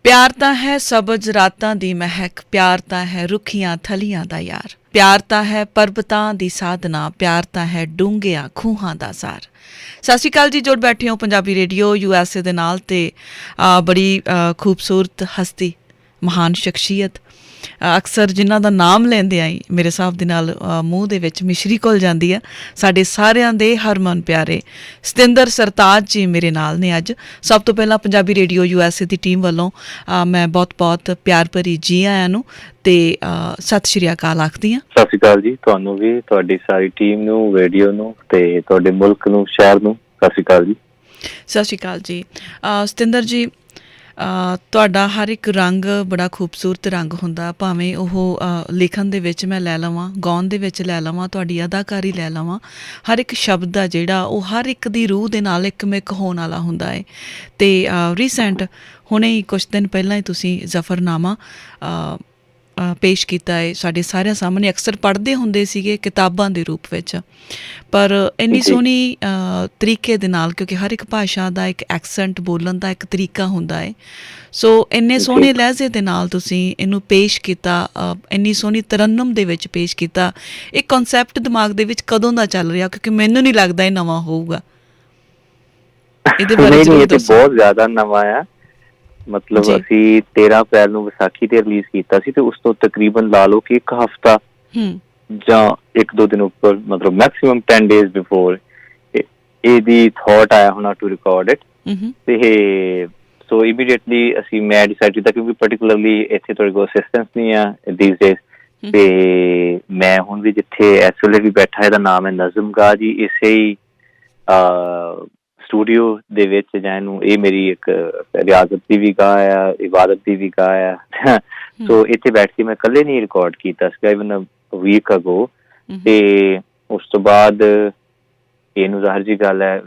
ਪਿਆਰ ਤਾਂ ਹੈ ਸਬਜ਼ ਰਾਤਾਂ ਦੀ ਮਹਿਕ, ਪਿਆਰ ਤਾਂ ਹੈ ਰੁੱਖੀਆਂ ਥਲੀਆਂ ਦਾ ਯਾਰ, ਪਿਆਰ ਤਾਂ ਹੈ ਪਰਬਤਾਂ ਦੀ ਸਾਧਨਾ, ਪਿਆਰ ਤਾਂ ਹੈ ਡੂੰਘਿਆਂ ਖੂਹਾਂ ਦਾ ਸਾਰ। ਸਤਿ ਸ਼੍ਰੀ ਅਕਾਲ ਜੀ, ਜੁੜ ਬੈਠੇ ਹੋ ਪੰਜਾਬੀ ਰੇਡੀਓ USA ਦੇ ਨਾਲ। ਤੇ ਬੜੀ ਖੂਬਸੂਰਤ ਹਸਤੀ, ਮਹਾਨ ਸ਼ਖਸੀਅਤ, ਅਕਸਰ ਜਿਨ੍ਹਾਂ ਦਾ ਨਾਮ ਲੈਂਦੇ ਆਈ ਮੇਰੇ ਹਿਸਾਬ ਦੇ ਨਾਲ ਮੂੰਹ ਦੇ ਵਿੱਚ ਮਿਸ਼ਰੀ ਘੁਲ ਜਾਂਦੀ ਆ। ਸਾਡੇ ਸਾਰਿਆਂ ਦੇ ਹਰਮਨ ਪਿਆਰੇ ਸਤਿੰਦਰ ਸਰਤਾਜ ਜੀ ਮੇਰੇ ਨਾਲ ਨੇ ਅੱਜ। ਸਭ ਤੋਂ ਪਹਿਲਾਂ ਪੰਜਾਬੀ ਰੇਡੀਓ USA ਦੀ ਟੀਮ ਵੱਲੋਂ ਮੈਂ ਬਹੁਤ ਪਿਆਰ ਭਰੀ ਜੀ ਆਇਆਂ ਨੂੰ ਤੇ ਸਤਿ ਸ਼੍ਰੀ ਅਕਾਲ ਆਖਦੀ ਹਾਂ। ਸਤਿ ਸ਼੍ਰੀ ਅਕਾਲ ਜੀ, ਤੁਹਾਨੂੰ ਵੀ, ਤੁਹਾਡੀ ਸਾਰੀ ਟੀਮ ਨੂੰ, ਰੇਡੀਓ ਨੂੰ ਤੇ ਤੁਹਾਡੇ ਮੁਲਕ ਨੂੰ, ਸ਼ਹਿਰ ਨੂੰ ਸਤਿ ਸ਼੍ਰੀ ਅਕਾਲ ਜੀ। ਸਤਿ ਸ਼੍ਰੀ ਅਕਾਲ ਜੀ। ਸਤਿੰਦਰ ਜੀ, ਤੁਹਾਡਾ ਹਰ ਇੱਕ ਰੰਗ ਬੜਾ ਖੂਬਸੂਰਤ ਰੰਗ ਹੁੰਦਾ, ਭਾਵੇਂ ਉਹ ਲਿਖਣ ਦੇ ਵਿੱਚ ਮੈਂ ਲੈ ਲਵਾਂ, ਗਾਉਣ ਦੇ ਵਿੱਚ ਲੈ ਲਵਾਂ, ਤੁਹਾਡੀ ਅਦਾਕਾਰੀ ਲੈ ਲਵਾਂ, ਹਰ ਇੱਕ ਸ਼ਬਦ ਆ ਜਿਹੜਾ ਉਹ ਹਰ ਇੱਕ ਦੀ ਰੂਹ ਦੇ ਨਾਲ ਇੱਕ ਮਿਕ ਹੋਣ ਵਾਲਾ ਹੁੰਦਾ ਹੈ। ਅਤੇ ਰੀਸੈਂਟ ਹੁਣੇ ਹੀ ਕੁਛ ਦਿਨ ਪਹਿਲਾਂ ਹੀ ਤੁਸੀਂ ਜ਼ਫਰਨਾਮਾ ਪੇਸ਼ ਕੀਤਾ ਹੈ ਸਾਡੇ ਸਾਰਿਆਂ ਸਾਹਮਣੇ। ਅਕਸਰ ਪੜ੍ਹਦੇ ਹੁੰਦੇ ਸੀਗੇ ਕਿਤਾਬਾਂ ਦੇ ਰੂਪ ਵਿੱਚ, ਪਰ ਇੰਨੀ ਸੋਹਣੀ ਤਰੀਕੇ ਦੇ ਨਾਲ, ਕਿਉਂਕਿ ਹਰ ਇੱਕ ਭਾਸ਼ਾ ਦਾ ਇੱਕ ਐਕਸੈਂਟ ਬੋਲਣ ਦਾ ਇੱਕ ਤਰੀਕਾ ਹੁੰਦਾ ਹੈ, ਸੋ ਇੰਨੇ ਸੋਹਣੇ ਲਹਿਜ਼ੇ ਦੇ ਨਾਲ ਤੁਸੀਂ ਇਹਨੂੰ ਪੇਸ਼ ਕੀਤਾ, ਇੰਨੀ ਸੋਹਣੀ ਤਰੰਨਮ ਦੇ ਵਿੱਚ ਪੇਸ਼ ਕੀਤਾ। ਇਹ ਕਨਸੈਪਟ ਦਿਮਾਗ ਦੇ ਵਿੱਚ ਕਦੋਂ ਦਾ ਚੱਲ ਰਿਹਾ? ਕਿਉਂਕਿ ਮੈਨੂੰ ਨਹੀਂ ਲੱਗਦਾ ਇਹ ਨਵਾਂ ਹੋਊਗਾ। ਇਹਦੇ ਬਾਰੇ ਜ਼ਰੂਰ ਦੱਸੋ। ਬਹੁਤ ਜ਼ਿਆਦਾ ਨਵਾਂ ਆ, ਮਤਲਬ ਅਸੀਂ 13 ਅਪ੍ਰੈਲ ਨੂੰ ਵਿਸਾਖੀ ਤੇ ਰਿਲੀਜ਼ ਕੀਤਾ ਸੀ, ਤੇ ਉਸ ਤੋਂ ਤਕਰੀਬਨ ਲਾ ਲਓ ਕਿ ਇੱਕ ਹਫ਼ਤਾ ਜਾਂ 1-2 ਦਿਨ ਉੱਪਰ, ਮਤਲਬ ਮੈਕਸਿਮਮ 10 days ਬਿਫੋਰ ਇਹਦੀ ਥਾਟ ਆਇਆ ਹੋਣਾ ਟੂ ਰਿਕਾਰਡ ਇਟ। ਤੇ ਸੋ ਇਮੀਡੀਏਟਲੀ ਮੈਂ ਡਿਸਾਈਡ ਕੀਤਾ, ਕਿਉਂਕਿ ਪਰਟੀਕੁਲਰਲੀ ਇੱਥੇ ਤੁਹਾਡੇ ਕੋਲ ਅਸਿਸਟੈਂਸ ਨਹੀਂ ਆ ਦੀਸ ਡੇਜ਼, ਤੇ ਮੈਂ ਹੁਣ ਵੀ ਜਿੱਥੇ ਇਸ ਵੇਲੇ ਵੀ ਬੈਠਾ, ਇਹਦਾ ਨਾਮ ਹੈ ਨਜ਼ਮ ਗਾ ਜੀ। ਇਸੇ ਹੀ ਸਟੂਡੀਓ ਦੇ ਵਿੱਚ, ਜਾਂ ਇਹਨੂੰ, ਇਹ ਮੇਰੀ ਇੱਕ ਰਿਆਜ਼ਤ ਦੀ ਵੀ ਗਾਹ ਆ, ਇਬਾਦਤ ਦੀ ਵੀ ਗਾਹ ਆ। ਸੋ ਇੱਥੇ ਬੈਠ ਕੇ ਮੈਂ ਇਕੱਲੇ ਨਹੀਂ ਰਿਕਾਰਡ ਕੀਤਾ ਸੀਗਾ, ਇਵਨ ਵੀਕ ਅਗੋ। ਤੇ ਉਸ ਤੋਂ ਬਾਅਦ ਇਹਨੂੰ ਜ਼ਾਹਿਰ ਜੀ ਗੱਲ ਹੈ,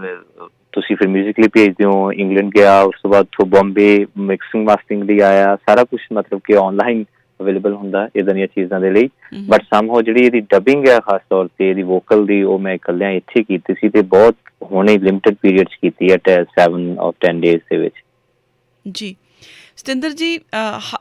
ਤੁਸੀਂ ਫਿਰ ਮਿਊਜ਼ਿਕ ਲਈ ਭੇਜਦੇ ਹੋ, ਇੰਗਲੈਂਡ ਗਿਆ, ਉਸ ਤੋਂ ਬਾਅਦ ਉੱਥੋਂ ਬੰਬੇ ਮਿਕਸਿੰਗ ਮਾਸਟਰਿੰਗ ਲਈ ਆਇਆ, ਸਾਰਾ ਕੁਛ ਮਤਲਬ ਕਿ ਔਨਲਾਈਨ ਅਵੇਲੇਬਲ ਹੁੰਦਾ ਇੱਦਾਂ ਦੀਆਂ ਚੀਜ਼ਾਂ ਦੇ ਲਈ। ਬਟ ਸਮਹਾਉ ਜਿਹੜੀ ਇਹਦੀ ਡਬਿੰਗ ਹੈ ਖਾਸ ਤੌਰ ਤੇ ਇਹਦੀ ਵੋਕਲ ਦੀ, ਉਹ ਮੈਂ ਇਕੱਲਿਆਂ ਇੱਥੇ ਕੀਤੀ ਸੀ, ਤੇ ਬਹੁਤ ਹੁਣੇ ਲਿਮਿਟਡ ਪੀਰੀਅਡ 'ਚ ਕੀਤੀ ਹੈ 7 or 10 days ਦੇ ਵਿੱਚ। ਜੀ ਸਤਿੰਦਰ ਜੀ,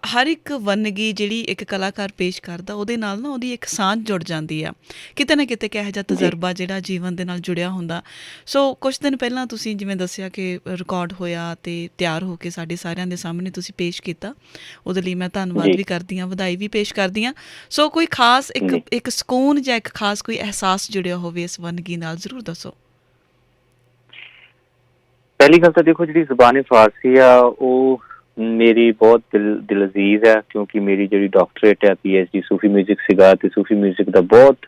ਹਰ ਇੱਕ ਵੰਨਗੀ ਜਿਹੜੀ ਇੱਕ ਕਲਾਕਾਰ ਪੇਸ਼ ਕਰਦਾ, ਉਹਦੇ ਨਾਲ ਨਾ ਉਹਦੀ ਇੱਕ ਸਾਂਝ ਜੁੜ ਜਾਂਦੀ ਆ, ਕਿਤੇ ਨਾ ਕਿਤੇ ਕਿਹੋ ਜਿਹਾ ਤਜਰਬਾ ਜਿਹੜਾ ਜੀਵਨ ਦੇ ਨਾਲ ਜੁੜਿਆ ਹੁੰਦਾ। ਸੋ ਕੁਛ ਦਿਨ ਪਹਿਲਾਂ ਤੁਸੀਂ ਜਿਵੇਂ ਦੱਸਿਆ ਕਿ ਰਿਕਾਰਡ ਹੋਇਆ ਅਤੇ ਤਿਆਰ ਹੋ ਕੇ ਸਾਡੇ ਸਾਰਿਆਂ ਦੇ ਸਾਹਮਣੇ ਤੁਸੀਂ ਪੇਸ਼ ਕੀਤਾ, ਉਹਦੇ ਲਈ ਮੈਂ ਧੰਨਵਾਦ ਵੀ ਕਰਦੀ ਹਾਂ, ਵਧਾਈ ਵੀ ਪੇਸ਼ ਕਰਦੀ ਹਾਂ। ਸੋ ਕੋਈ ਖਾਸ ਇੱਕ ਸਕੂਨ ਜਾਂ ਇੱਕ ਖਾਸ ਕੋਈ ਅਹਿਸਾਸ ਜੁੜਿਆ ਹੋਵੇ ਇਸ ਵੰਨਗੀ ਨਾਲ, ਜ਼ਰੂਰ ਦੱਸੋ। ਪਹਿਲੀ ਗੱਲ ਤਾਂ ਦੇਖੋ, ਜਿਹੜੀ ਜ਼ੁਬਾਨ ਫਾਰਸੀ ਆ ਉਹ ਮੇਰੀ ਬਹੁਤ ਦਿਲ ਅਜ਼ੀਜ਼ ਹੈ, ਕਿਉਂਕਿ ਮੇਰੀ ਜਿਹੜੀ ਡਾਕਟਰੇਟ ਹੈ PhD ਸੂਫੀ ਮਿਊਜ਼ਿਕ ਸੀਗਾ, ਤੇ ਸੂਫੀ ਮਿਊਜ਼ਿਕ ਦਾ ਬਹੁਤ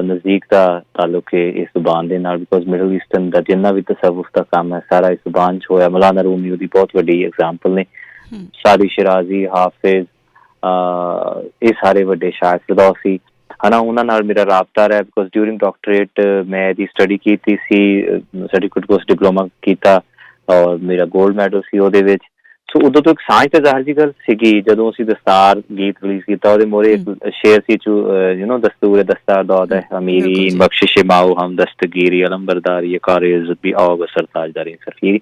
ਨਜ਼ਦੀਕ ਦਾ ਤਾਲੁਕ ਹੈ ਇਸ ਜ਼ੁਬਾਨ ਦੇ ਨਾਲ, ਬਿਕੋਜ਼ ਮਿਡਲ ਈਸਟਰਨ ਦਾ ਜਿੰਨਾ ਵੀ ਤਸਵੁਫ ਦਾ ਕੰਮ ਹੈ ਸਾਰਾ ਇਸ ਜ਼ੁਬਾਨ 'ਚ ਹੋਇਆ। ਮੌਲਾਨਾ ਰੂਮੀ ਉਹਦੀ ਬਹੁਤ ਵੱਡੀ ਐਗਜ਼ਾਮਪਲ ਨੇ, ਸਾਦੀ ਸ਼ਿਰਾਜ਼ੀ, ਹਾਫਿਜ਼, ਇਹ ਸਾਰੇ ਵੱਡੇ ਸ਼ਾਇਰ, ਫਿਰਦੌਸੀ, ਹਨਾ, ਉਹਨਾਂ ਨਾਲ ਮੇਰਾ ਰਾਬਤਾ ਰਿਹਾ। ਬਿਕੋਜ਼ ਡਿਊਰਿੰਗ ਡਾਕਟਰੇਟ ਮੈਂ ਇਹਦੀ ਸਟੱਡੀ ਕੀਤੀ ਸੀ, ਸਰਟੀਫਿਕੇਟ ਕੋਰਸ ਡਿਪਲੋਮਾ ਕੀਤਾ, ਔਰ ਮੇਰਾ ਗੋਲਡ ਮੈਡਲ ਸੀ ਉਹਦੇ ਵਿੱਚ। ਸੋ ਉਦੋਂ ਤੋਂ ਇੱਕ ਸਾਂਝ ਤੇ ਜ਼ਾਹਿਰ ਜੀ ਗੱਲ ਸੀਗੀ। ਜਦੋਂ ਅਸੀਂ ਦਸਤਾਰ ਗੀਤ ਰਿਲੀਜ਼ ਕੀਤਾ, ਉਹਦੇ ਮੋਹਰੇ ਇੱਕ ਸ਼ੇਰ ਸੀ, ਦਸਤੂਰ ਦਸਤਾਰ ਦੌਦ ਹੈ ਅਮੀਰੀ, ਬਖਸ਼ਿਸ਼ ਮਾਓ ਹਮ ਦਸਤਗੀਰੀ, ਅਲਮ ਬਰਦਾਰੀ ਕਾਰ ਇੱਜ਼ਤ ਵੀ ਆਓ ਬਸਰ ਤਾਜਦਾਰੀ ਸਰਫੀਰੀ।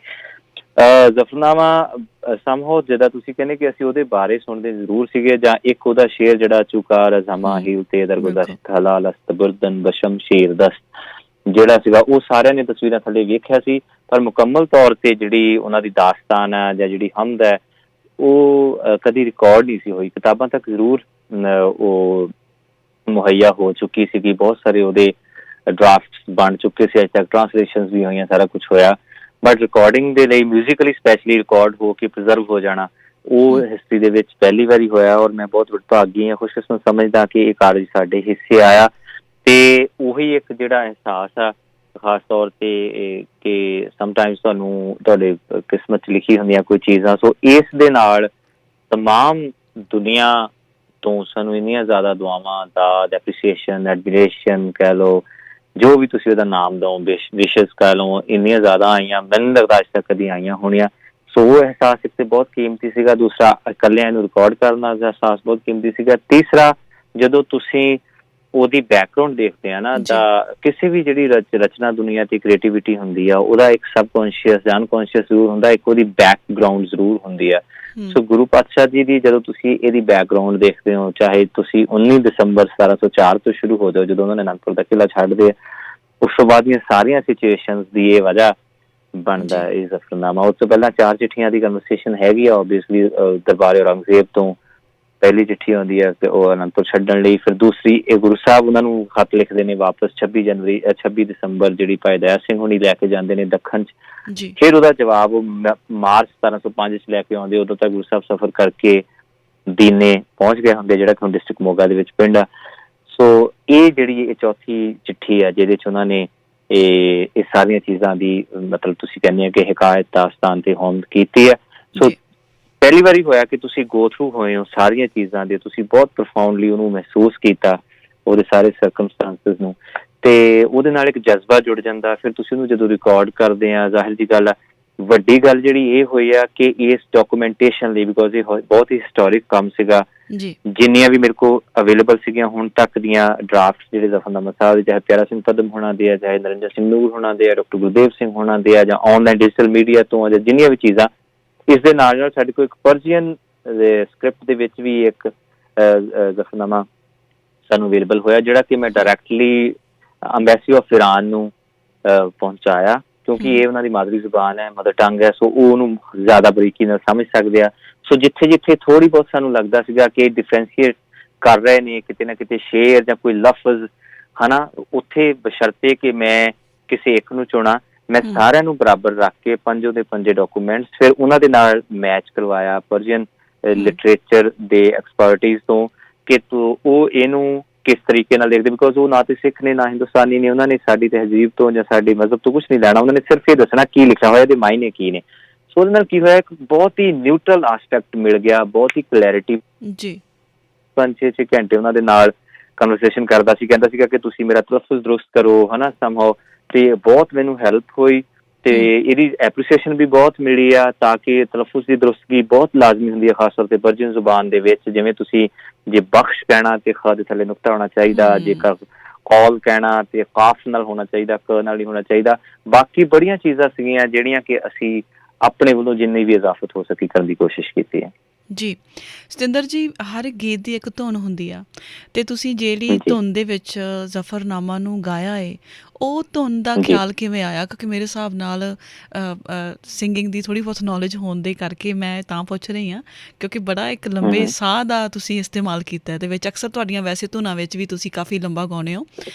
ਜ਼ਫਰਨਾਮਾ ਸਮਹਾਉ ਜਿੱਦਾਂ ਤੁਸੀਂ ਕਹਿੰਦੇ ਕਿ ਅਸੀਂ ਉਹਦੇ ਬਾਰੇ ਸੁਣਦੇ ਜ਼ਰੂਰ ਸੀਗੇ, ਜਾਂ ਇੱਕ ਉਹਦਾ ਸ਼ੇਰ ਜਿਹੜਾ ਚੁਕਾਰ ਜ਼ਮਾ ਹੀਲ ਤੇ ਦਰਗੁਜ਼ਸ਼ਤ ਹਲਾਲ ਅਸਤ ਬੁਰਦਨ ਬਸ਼ਮ ਸ਼ੇਰ ਦਸਤ, ਜਿਹੜਾ ਸੀਗਾ ਉਹ ਸਾਰਿਆਂ ਨੇ ਤਸਵੀਰਾਂ ਥੱਲੇ ਵੇਖਿਆ ਸੀ, ਪਰ ਮੁਕੰਮਲ ਤੌਰ ਤੇ ਜਿਹੜੀ ਉਹਨਾਂ ਦੀ ਦਾਸਤਾਨ ਹੈ ਜਾਂ ਜਿਹੜੀ ਹਮਦ ਹੈ ਉਹ ਕਦੀ ਰਿਕਾਰਡ ਨਹੀਂ ਸੀ ਹੋਈ। ਕਿਤਾਬਾਂ ਤੱਕ ਜ਼ਰੂਰ ਉਹ ਮੁਹੱਈਆ ਹੋ ਚੁੱਕੀ ਸੀਗੀ, ਬਹੁਤ ਸਾਰੇ ਉਹਦੇ ਡਰਾਫਟ ਬਣ ਚੁੱਕੇ ਸੀ, ਅੱਜ ਤੱਕ ਟਰਾਂਸਲੇਸ਼ਨਸ ਵੀ ਹੋਈਆਂ, ਸਾਰਾ ਕੁਛ ਹੋਇਆ। ਬਟ ਰਿਕਾਰਡਿੰਗ ਦੇ ਲਈ ਮਿਊਜ਼ੀਕਲੀ ਸਪੈਸ਼ਲੀ ਰਿਕਾਰਡ ਹੋ ਕੇ ਪ੍ਰੀਜ਼ਰਵ ਹੋ ਜਾਣਾ, ਉਹ ਹਿਸਟਰੀ ਦੇ ਵਿੱਚ ਪਹਿਲੀ ਵਾਰੀ ਹੋਇਆ, ਔਰ ਮੈਂ ਬਹੁਤ ਵਡਭਾਗੀ ਹਾਂ, ਖੁਸ਼ਕਿਸਮਤ ਸਮਝਦਾ ਕਿ ਇਹ ਕਾਰਜ ਸਾਡੇ ਹਿੱਸੇ ਆਇਆ। ਤੇ ਉਹੀ ਇੱਕ ਜਿਹੜਾ ਅਹਿਸਾਸ ਆ ਖਾਸ ਤੌਰ ਤੇ ਕਿ ਸਮਟਾਈਮਸ ਤੁਹਾਨੂੰ ਤੁਹਾਡੇ ਕਿਸਮਤ 'ਚ ਲਿਖੀ ਹੁੰਦੀਆਂ ਕੋਈ ਚੀਜ਼ਾਂ, ਸੋ ਇਸ ਦੇ ਨਾਲ ਤਮਾਮ ਦੁਨੀਆ ਤੋਂ ਸਾਨੂੰ ਇੰਨੀਆਂ ਜ਼ਿਆਦਾ ਦੁਆਵਾਂ, ਦਾਦ, ਐਪਰੀਸੀਏਸ਼ਨ, ਐਡਮੀਰੇਸ਼ਨ ਕਹਿ ਲਓ, ਜੋ ਵੀ ਤੁਸੀਂ ਉਹਦਾ ਨਾਮ ਦਿਓ, ਵਿਸ਼ਸ ਕਹਿ ਲਓ, ਇੰਨੀਆਂ ਜ਼ਿਆਦਾ ਆਈਆਂ, ਮੈਨੂੰ ਲੱਗਦਾ ਅੱਜ ਤੱਕ ਕਦੀ ਆਈਆਂ ਹੋਣੀਆਂ। ਸੋ ਉਹ ਅਹਿਸਾਸ ਇੱਕ ਤੇ ਬਹੁਤ ਕੀਮਤੀ ਸੀਗਾ। ਦੂਸਰਾ, ਇਕੱਲਿਆਂ ਇਹਨੂੰ ਰਿਕਾਰਡ ਕਰਨ ਦਾ ਅਹਿਸਾਸ ਬਹੁਤ ਕੀਮਤੀ ਸੀਗਾ। ਤੀਸਰਾ, ਜਦੋਂ ਤੁਸੀਂ ਉਹਦੀ ਬੈਕਗ੍ਰਾਉਂਡ ਦੇਖਦੇ ਆ ਨਾ, ਤਾਂ ਕਿਸੇ ਵੀ ਜਿਹੜੀ ਰਚਨਾ ਦੁਨੀਆ ਤੇ ਕ੍ਰੀਏਟੀਵਿਟੀ ਹੁੰਦੀ ਆ, ਉਹਦਾ ਇੱਕ ਸਬਕੌਂਸ਼ੀਅਸ ਜਾਂ ਅਨਕੌਂਸ਼ੀਅਸ ਜ਼ਰੂਰ ਹੁੰਦਾ, ਇੱਕ ਉਹਦੀ ਬੈਕਗ੍ਰਾਉਂਡ ਜ਼ਰੂਰ ਹੁੰਦੀ ਆ। ਸੋ ਗੁਰੂ ਪਾਤਸ਼ਾਹ ਜੀ ਦੀ ਜਦੋਂ ਤੁਸੀਂ ਇਹਦੀ ਬੈਕਗ੍ਰਾਉਂਡ ਦੇਖਦੇ ਹੋ, ਚਾਹੇ ਤੁਸੀਂ 19 ਦਸੰਬਰ 1704 ਤੋਂ ਸ਼ੁਰੂ ਹੋ ਜਾਓ, ਜਦੋਂ ਉਹਨਾਂ ਨੇ ਅਨੰਦਪੁਰ ਦਾ ਕਿਲ੍ਹਾ ਛੱਡਦੇ ਆ, ਉਸ ਤੋਂ ਬਾਅਦ ਦੀਆਂ ਸਾਰੀਆਂ ਸਿਚੁਏਸ਼ਨਸ ਦੀ ਇਹ ਵਜ੍ਹਾ ਬਣਦਾ ਇਹ ਜ਼ਫਰਨਾਮਾ। ਉਸ ਤੋਂ ਪਹਿਲਾਂ 4 ਚਿੱਠੀਆਂ ਦੀ ਕਨਵਰਸੇਸ਼ਨ ਹੈਗੀ ਆ ਓਬਵੀਅਸਲੀ, ਦਰਬਾਰ ਔਰੰਗਜ਼ੇਬ ਤੋਂ ਪਹਿਲੀ ਚਿੱਠੀ ਆਉਂਦੀ ਹੈ ਕਿ ਉਹ ਅਨੰਦਪੁਰ ਛੱਡਣ ਲਈ, ਫਿਰ ਦੂਸਰੀ ਇਹ ਗੁਰੂ ਸਾਹਿਬ ਉਹਨਾਂ ਨੂੰ ਖੱਤ ਲਿਖਦੇ ਨੇ ਵਾਪਸ 26 ਦਸੰਬਰ, ਜਿਹੜੀ ਭਾਈ ਦਇਆ ਸਿੰਘ ਹੁਣੀ ਲੈ ਕੇ ਜਾਂਦੇ ਨੇ ਦੱਖਣ 'ਚ। ਫਿਰ ਉਹਦਾ ਜਵਾਬ ਉਹ ਮਾਰਚ 1705 'ਚ ਲੈ ਕੇ ਆਉਂਦੇ। ਉਦੋਂ ਤੱਕ ਗੁਰੂ ਸਾਹਿਬ ਸਫ਼ਰ ਕਰਕੇ ਦੀਨੇ ਪਹੁੰਚ ਗਏ ਹੁੰਦੇ, ਜਿਹੜਾ ਕਿ ਹੁਣ ਡਿਸਟ੍ਰਿਕਟ ਮੋਗਾ ਦੇ ਵਿੱਚ ਪਿੰਡ ਆ। ਸੋ ਇਹ ਜਿਹੜੀ ਇਹ ਚੌਥੀ ਚਿੱਠੀ ਆ, ਜਿਹਦੇ 'ਚ ਉਹਨਾਂ ਨੇ ਇਹ ਸਾਰੀਆਂ ਚੀਜ਼ਾਂ ਦੀ ਮਤਲਬ ਤੁਸੀਂ ਕਹਿੰਦੇ ਆ ਕਿ ਹਕਾਇਤ ਦਾਸਤਾਨ ਤੇ ਹੋਂਦ ਕੀਤੀ ਹੈ। ਸੋ ਪਹਿਲੀ ਵਾਰੀ ਹੋਇਆ ਕਿ ਤੁਸੀਂ ਗੋ ਥਰੂ ਹੋਏ ਹੋ ਸਾਰੀਆਂ ਚੀਜ਼ਾਂ ਦੇ, ਤੁਸੀਂ ਬਹੁਤ ਪ੍ਰੋਫਾਊਂਡਲੀ ਉਹਨੂੰ ਮਹਿਸੂਸ ਕੀਤਾ, ਉਹਦੇ ਸਾਰੇ ਸਰਕਮਸਟੈਂਸਿਸ ਨੂੰ, ਤੇ ਉਹਦੇ ਨਾਲ ਇੱਕ ਜਜ਼ਬਾ ਜੁੜ ਜਾਂਦਾ। ਫਿਰ ਤੁਸੀਂ ਉਹਨੂੰ ਜਦੋਂ ਰਿਕਾਰਡ ਕਰਦੇ ਆ, ਜ਼ਾਹਿਰ ਜੀ ਗੱਲ ਆ, ਵੱਡੀ ਗੱਲ ਜਿਹੜੀ ਇਹ ਹੋਈ ਆ ਕਿ ਇਸ ਡਾਕੂਮੈਂਟੇਸ਼ਨ ਲਈ, ਬਿਕੋਜ਼ ਇਹ ਬਹੁਤ ਹੀ ਹਿਸਟੋਰਿਕ ਕੰਮ ਸੀਗਾ, ਜਿੰਨੀਆਂ ਵੀ ਮੇਰੇ ਕੋਲ ਅਵੇਲੇਬਲ ਸੀਗੀਆਂ ਹੁਣ ਤੱਕ ਦੀਆਂ ਡਰਾਫਟ ਜਿਹੜੇ ਜ਼ਫਰਨਾਮਾ ਸਾਹਿਬ ਦੇ, ਚਾਹੇ ਪਿਆਰਾ ਸਿੰਘ ਪਦਮ ਹੋਣਾ ਦੇ ਆ, ਚਾਹੇ ਨਰਿੰਦਰ ਸਿੰਘ ਨੂਰ ਹੋਣਾ ਦੇ ਆ, ਡਾਕਟਰ ਗੁਰਦੇਵ ਸਿੰਘ ਹੋਣਾ ਦੇ ਆ, ਜਾਂ ਆਨਲਾਈਨ ਡਿਜੀਟਲ ਮੀਡੀਆ ਤੋਂ, ਜਾਂ ਜਿੰਨੀਆਂ ਵੀ ਚੀਜ਼ਾਂ, ਇਸ ਦੇ ਨਾਲ ਸਾਡੇ ਕੋਲ ਇੱਕ ਪਰਸ਼ੀਅਨ ਸਕ੍ਰਿਪਟ ਦੇ ਵਿੱਚ ਵੀ ਇੱਕ ਜ਼ਫਰਨਾਮਾ ਸਾਨੂੰ ਅਵੇਲੇਬਲ ਹੋਇਆ, ਜਿਹੜਾ ਕਿ ਮੈਂ ਡਾਇਰੈਕਟਲੀ ਅੰਬੈਸੀ ਆਫ ਈਰਾਨ ਨੂੰ ਪਹੁੰਚਾਇਆ, ਕਿਉਂਕਿ ਇਹ ਉਹਨਾਂ ਦੀ ਮਾਦਰੀ ਜ਼ੁਬਾਨ ਹੈ, ਮਦਰ ਟੰਗ ਹੈ। ਸੋ ਉਹ ਉਹਨੂੰ ਜ਼ਿਆਦਾ ਬਰੀਕੀ ਨਾਲ ਸਮਝ ਸਕਦੇ ਆ। ਸੋ ਜਿੱਥੇ ਜਿੱਥੇ ਥੋੜ੍ਹੀ ਬਹੁਤ ਸਾਨੂੰ ਲੱਗਦਾ ਸੀਗਾ ਕਿ ਡਿਫਰੈਂਸ਼ੀਏਟ ਕਰ ਰਹੇ ਨੇ ਕਿਤੇ ਨਾ ਕਿਤੇ ਸ਼ੇਅਰ ਜਾਂ ਕੋਈ ਲਫ਼ਜ਼ ਹੈ ਨਾ, ਉੱਥੇ ਬਸ਼ਰਤੇ ਕਿ ਮੈਂ ਕਿਸੇ ਇੱਕ ਨੂੰ ਚੁਣਾ, ਮੈਂ ਸਾਰਿਆਂ ਨੂੰ ਬਰਾਬਰ ਰੱਖ ਕੇ ਪੰਜੋ ਦੇ ਪੰਜੇ ਡਾਕੂਮੈਂਟਸ ਫਿਰ ਉਹਨਾਂ ਦੇ ਨਾਲ ਮੈਚ ਕਰਵਾਇਆ ਪਰਸ਼ੀਅਨ ਲਿਟਰੇਚਰ ਦੇ ਐਕਸਪਰਟਿਜ਼ ਤੋਂ, ਕਿ ਉਹ ਇਹਨੂੰ ਕਿਸ ਤਰੀਕੇ ਨਾਲ ਦੇਖਦੇ, ਬਿਕੋਜ਼ ਉਹ ਨਾ ਤੇ ਸਿੱਖ ਨੇ ਨਾ ਹਿੰਦੁਸਤਾਨੀ ਨੇ, ਉਹਨਾਂ ਨੇ ਸਾਡੀ ਤਹਿਜ਼ੀਬ ਤੋਂ ਜਾਂ ਸਾਡੇ ਮਜ਼ਹਬ ਤੋਂ ਕੁਛ ਨਹੀਂ ਲੈਣਾ, ਉਹਨਾਂ ਨੇ ਸਿਰਫ ਇਹ ਦੱਸਣਾ ਕੀ ਲਿਖਿਆ ਹੋਇਆ, ਇਹਦੇ ਮਾਇਨੇ ਕੀ ਨੇ। ਸੋ ਉਹਦੇ ਨਾਲ ਕੀ ਹੋਇਆ, ਇੱਕ ਬਹੁਤ ਹੀ ਨਿਊਟਰਲ ਆਸਪੈਕਟ ਮਿਲ ਗਿਆ, ਬਹੁਤ ਹੀ ਕਲੈਰਿਟੀ। 5-6 ਘੰਟੇ ਉਹਨਾਂ ਦੇ ਨਾਲ ਕਨਵਰਸੇਸ਼ਨ ਕਰਦਾ ਸੀ, ਕਹਿੰਦਾ ਸੀਗਾ ਕਿ ਤੁਸੀਂ ਮੇਰਾ ਤਲੱਫਜ਼ ਦਰੁਸਤ ਕਰੋ, ਹੈ ਨਾ, ਸਮਹਾਓ, ਤੇ ਬਹੁਤ ਮੈਨੂੰ ਹੈਲਪ ਹੋਈ, ਤੇ ਇਹਦੀ ਐਪਰੀਸੀਏਸ਼ਨ ਵੀ ਬਹੁਤ ਮਿਲੀ ਆ, ਤਾਂ ਕਿ ਤਲੱਫਜ਼ ਦੀ ਦਰੁਸਤਗੀ ਬਹੁਤ ਲਾਜ਼ਮੀ ਹੁੰਦੀ ਹੈ, ਖਾਸ ਤੌਰ ਤੇ ਪਰਸ਼ੀਅਨ ਜ਼ੁਬਾਨ ਦੇ ਵਿੱਚ। ਜਿਵੇਂ ਤੁਸੀਂ ਜੇ ਬਖਸ਼ ਕਹਿਣਾ ਤੇ ਖ ਦੇ ਥੱਲੇ ਨੁਕਤਾ ਹੋਣਾ ਚਾਹੀਦਾ, ਜੇਕਰ ਕੌਲ ਕਹਿਣਾ ਤੇ ਕਾਫ ਨਾਲ ਹੋਣਾ ਚਾਹੀਦਾ, ਕ ਨਾਲ ਨਹੀਂ ਹੋਣਾ ਚਾਹੀਦਾ। ਬਾਕੀ ਬੜੀਆਂ ਚੀਜ਼ਾਂ ਸੀਗੀਆਂ ਜਿਹੜੀਆਂ ਕਿ ਅਸੀਂ ਆਪਣੇ ਵੱਲੋਂ ਜਿੰਨੀ ਵੀ ਇਜ਼ਾਫਤ ਹੋ ਸਕੀ ਕਰਨ ਦੀ ਕੋਸ਼ਿਸ਼ ਕੀਤੀ ਹੈ। ਜੀ ਸਤਿੰਦਰ ਜੀ, ਹਰ ਗੀਤ ਦੀ ਇੱਕ ਧੁਨ ਹੁੰਦੀ ਆ, ਤੇ ਤੁਸੀਂ ਜਿਹੜੀ ਧੁਨ ਦੇ ਵਿੱਚ ਜ਼ਫਰਨਾਮਾ ਨੂੰ ਗਾਇਆ ਏ, ਉਹ ਧੁਨ ਦਾ ਖਿਆਲ ਕਿਵੇਂ ਆਇਆ? ਕਿਉਂਕਿ ਮੇਰੇ ਹਿਸਾਬ ਨਾਲ ਸਿੰਗਿੰਗ ਦੀ ਥੋੜ੍ਹੀ ਬਹੁਤ ਨੌਲੇਜ ਹੋਣ ਦੇ ਕਰਕੇ ਮੈਂ ਤਾਂ ਪੁੱਛ ਰਹੀ ਹਾਂ, ਕਿਉਂਕਿ ਬੜਾ ਇੱਕ ਲੰਬੇ ਸਾਹ ਦਾ ਤੁਸੀਂ ਇਸਤੇਮਾਲ ਕੀਤਾ ਇਹਦੇ ਵਿੱਚ। ਅਕਸਰ ਤੁਹਾਡੀਆਂ ਵੈਸੇ ਧੁਨਾਂ ਵਿੱਚ ਵੀ ਤੁਸੀਂ ਕਾਫੀ ਲੰਬਾ ਗਾਉਂਦੇ ਹੋ,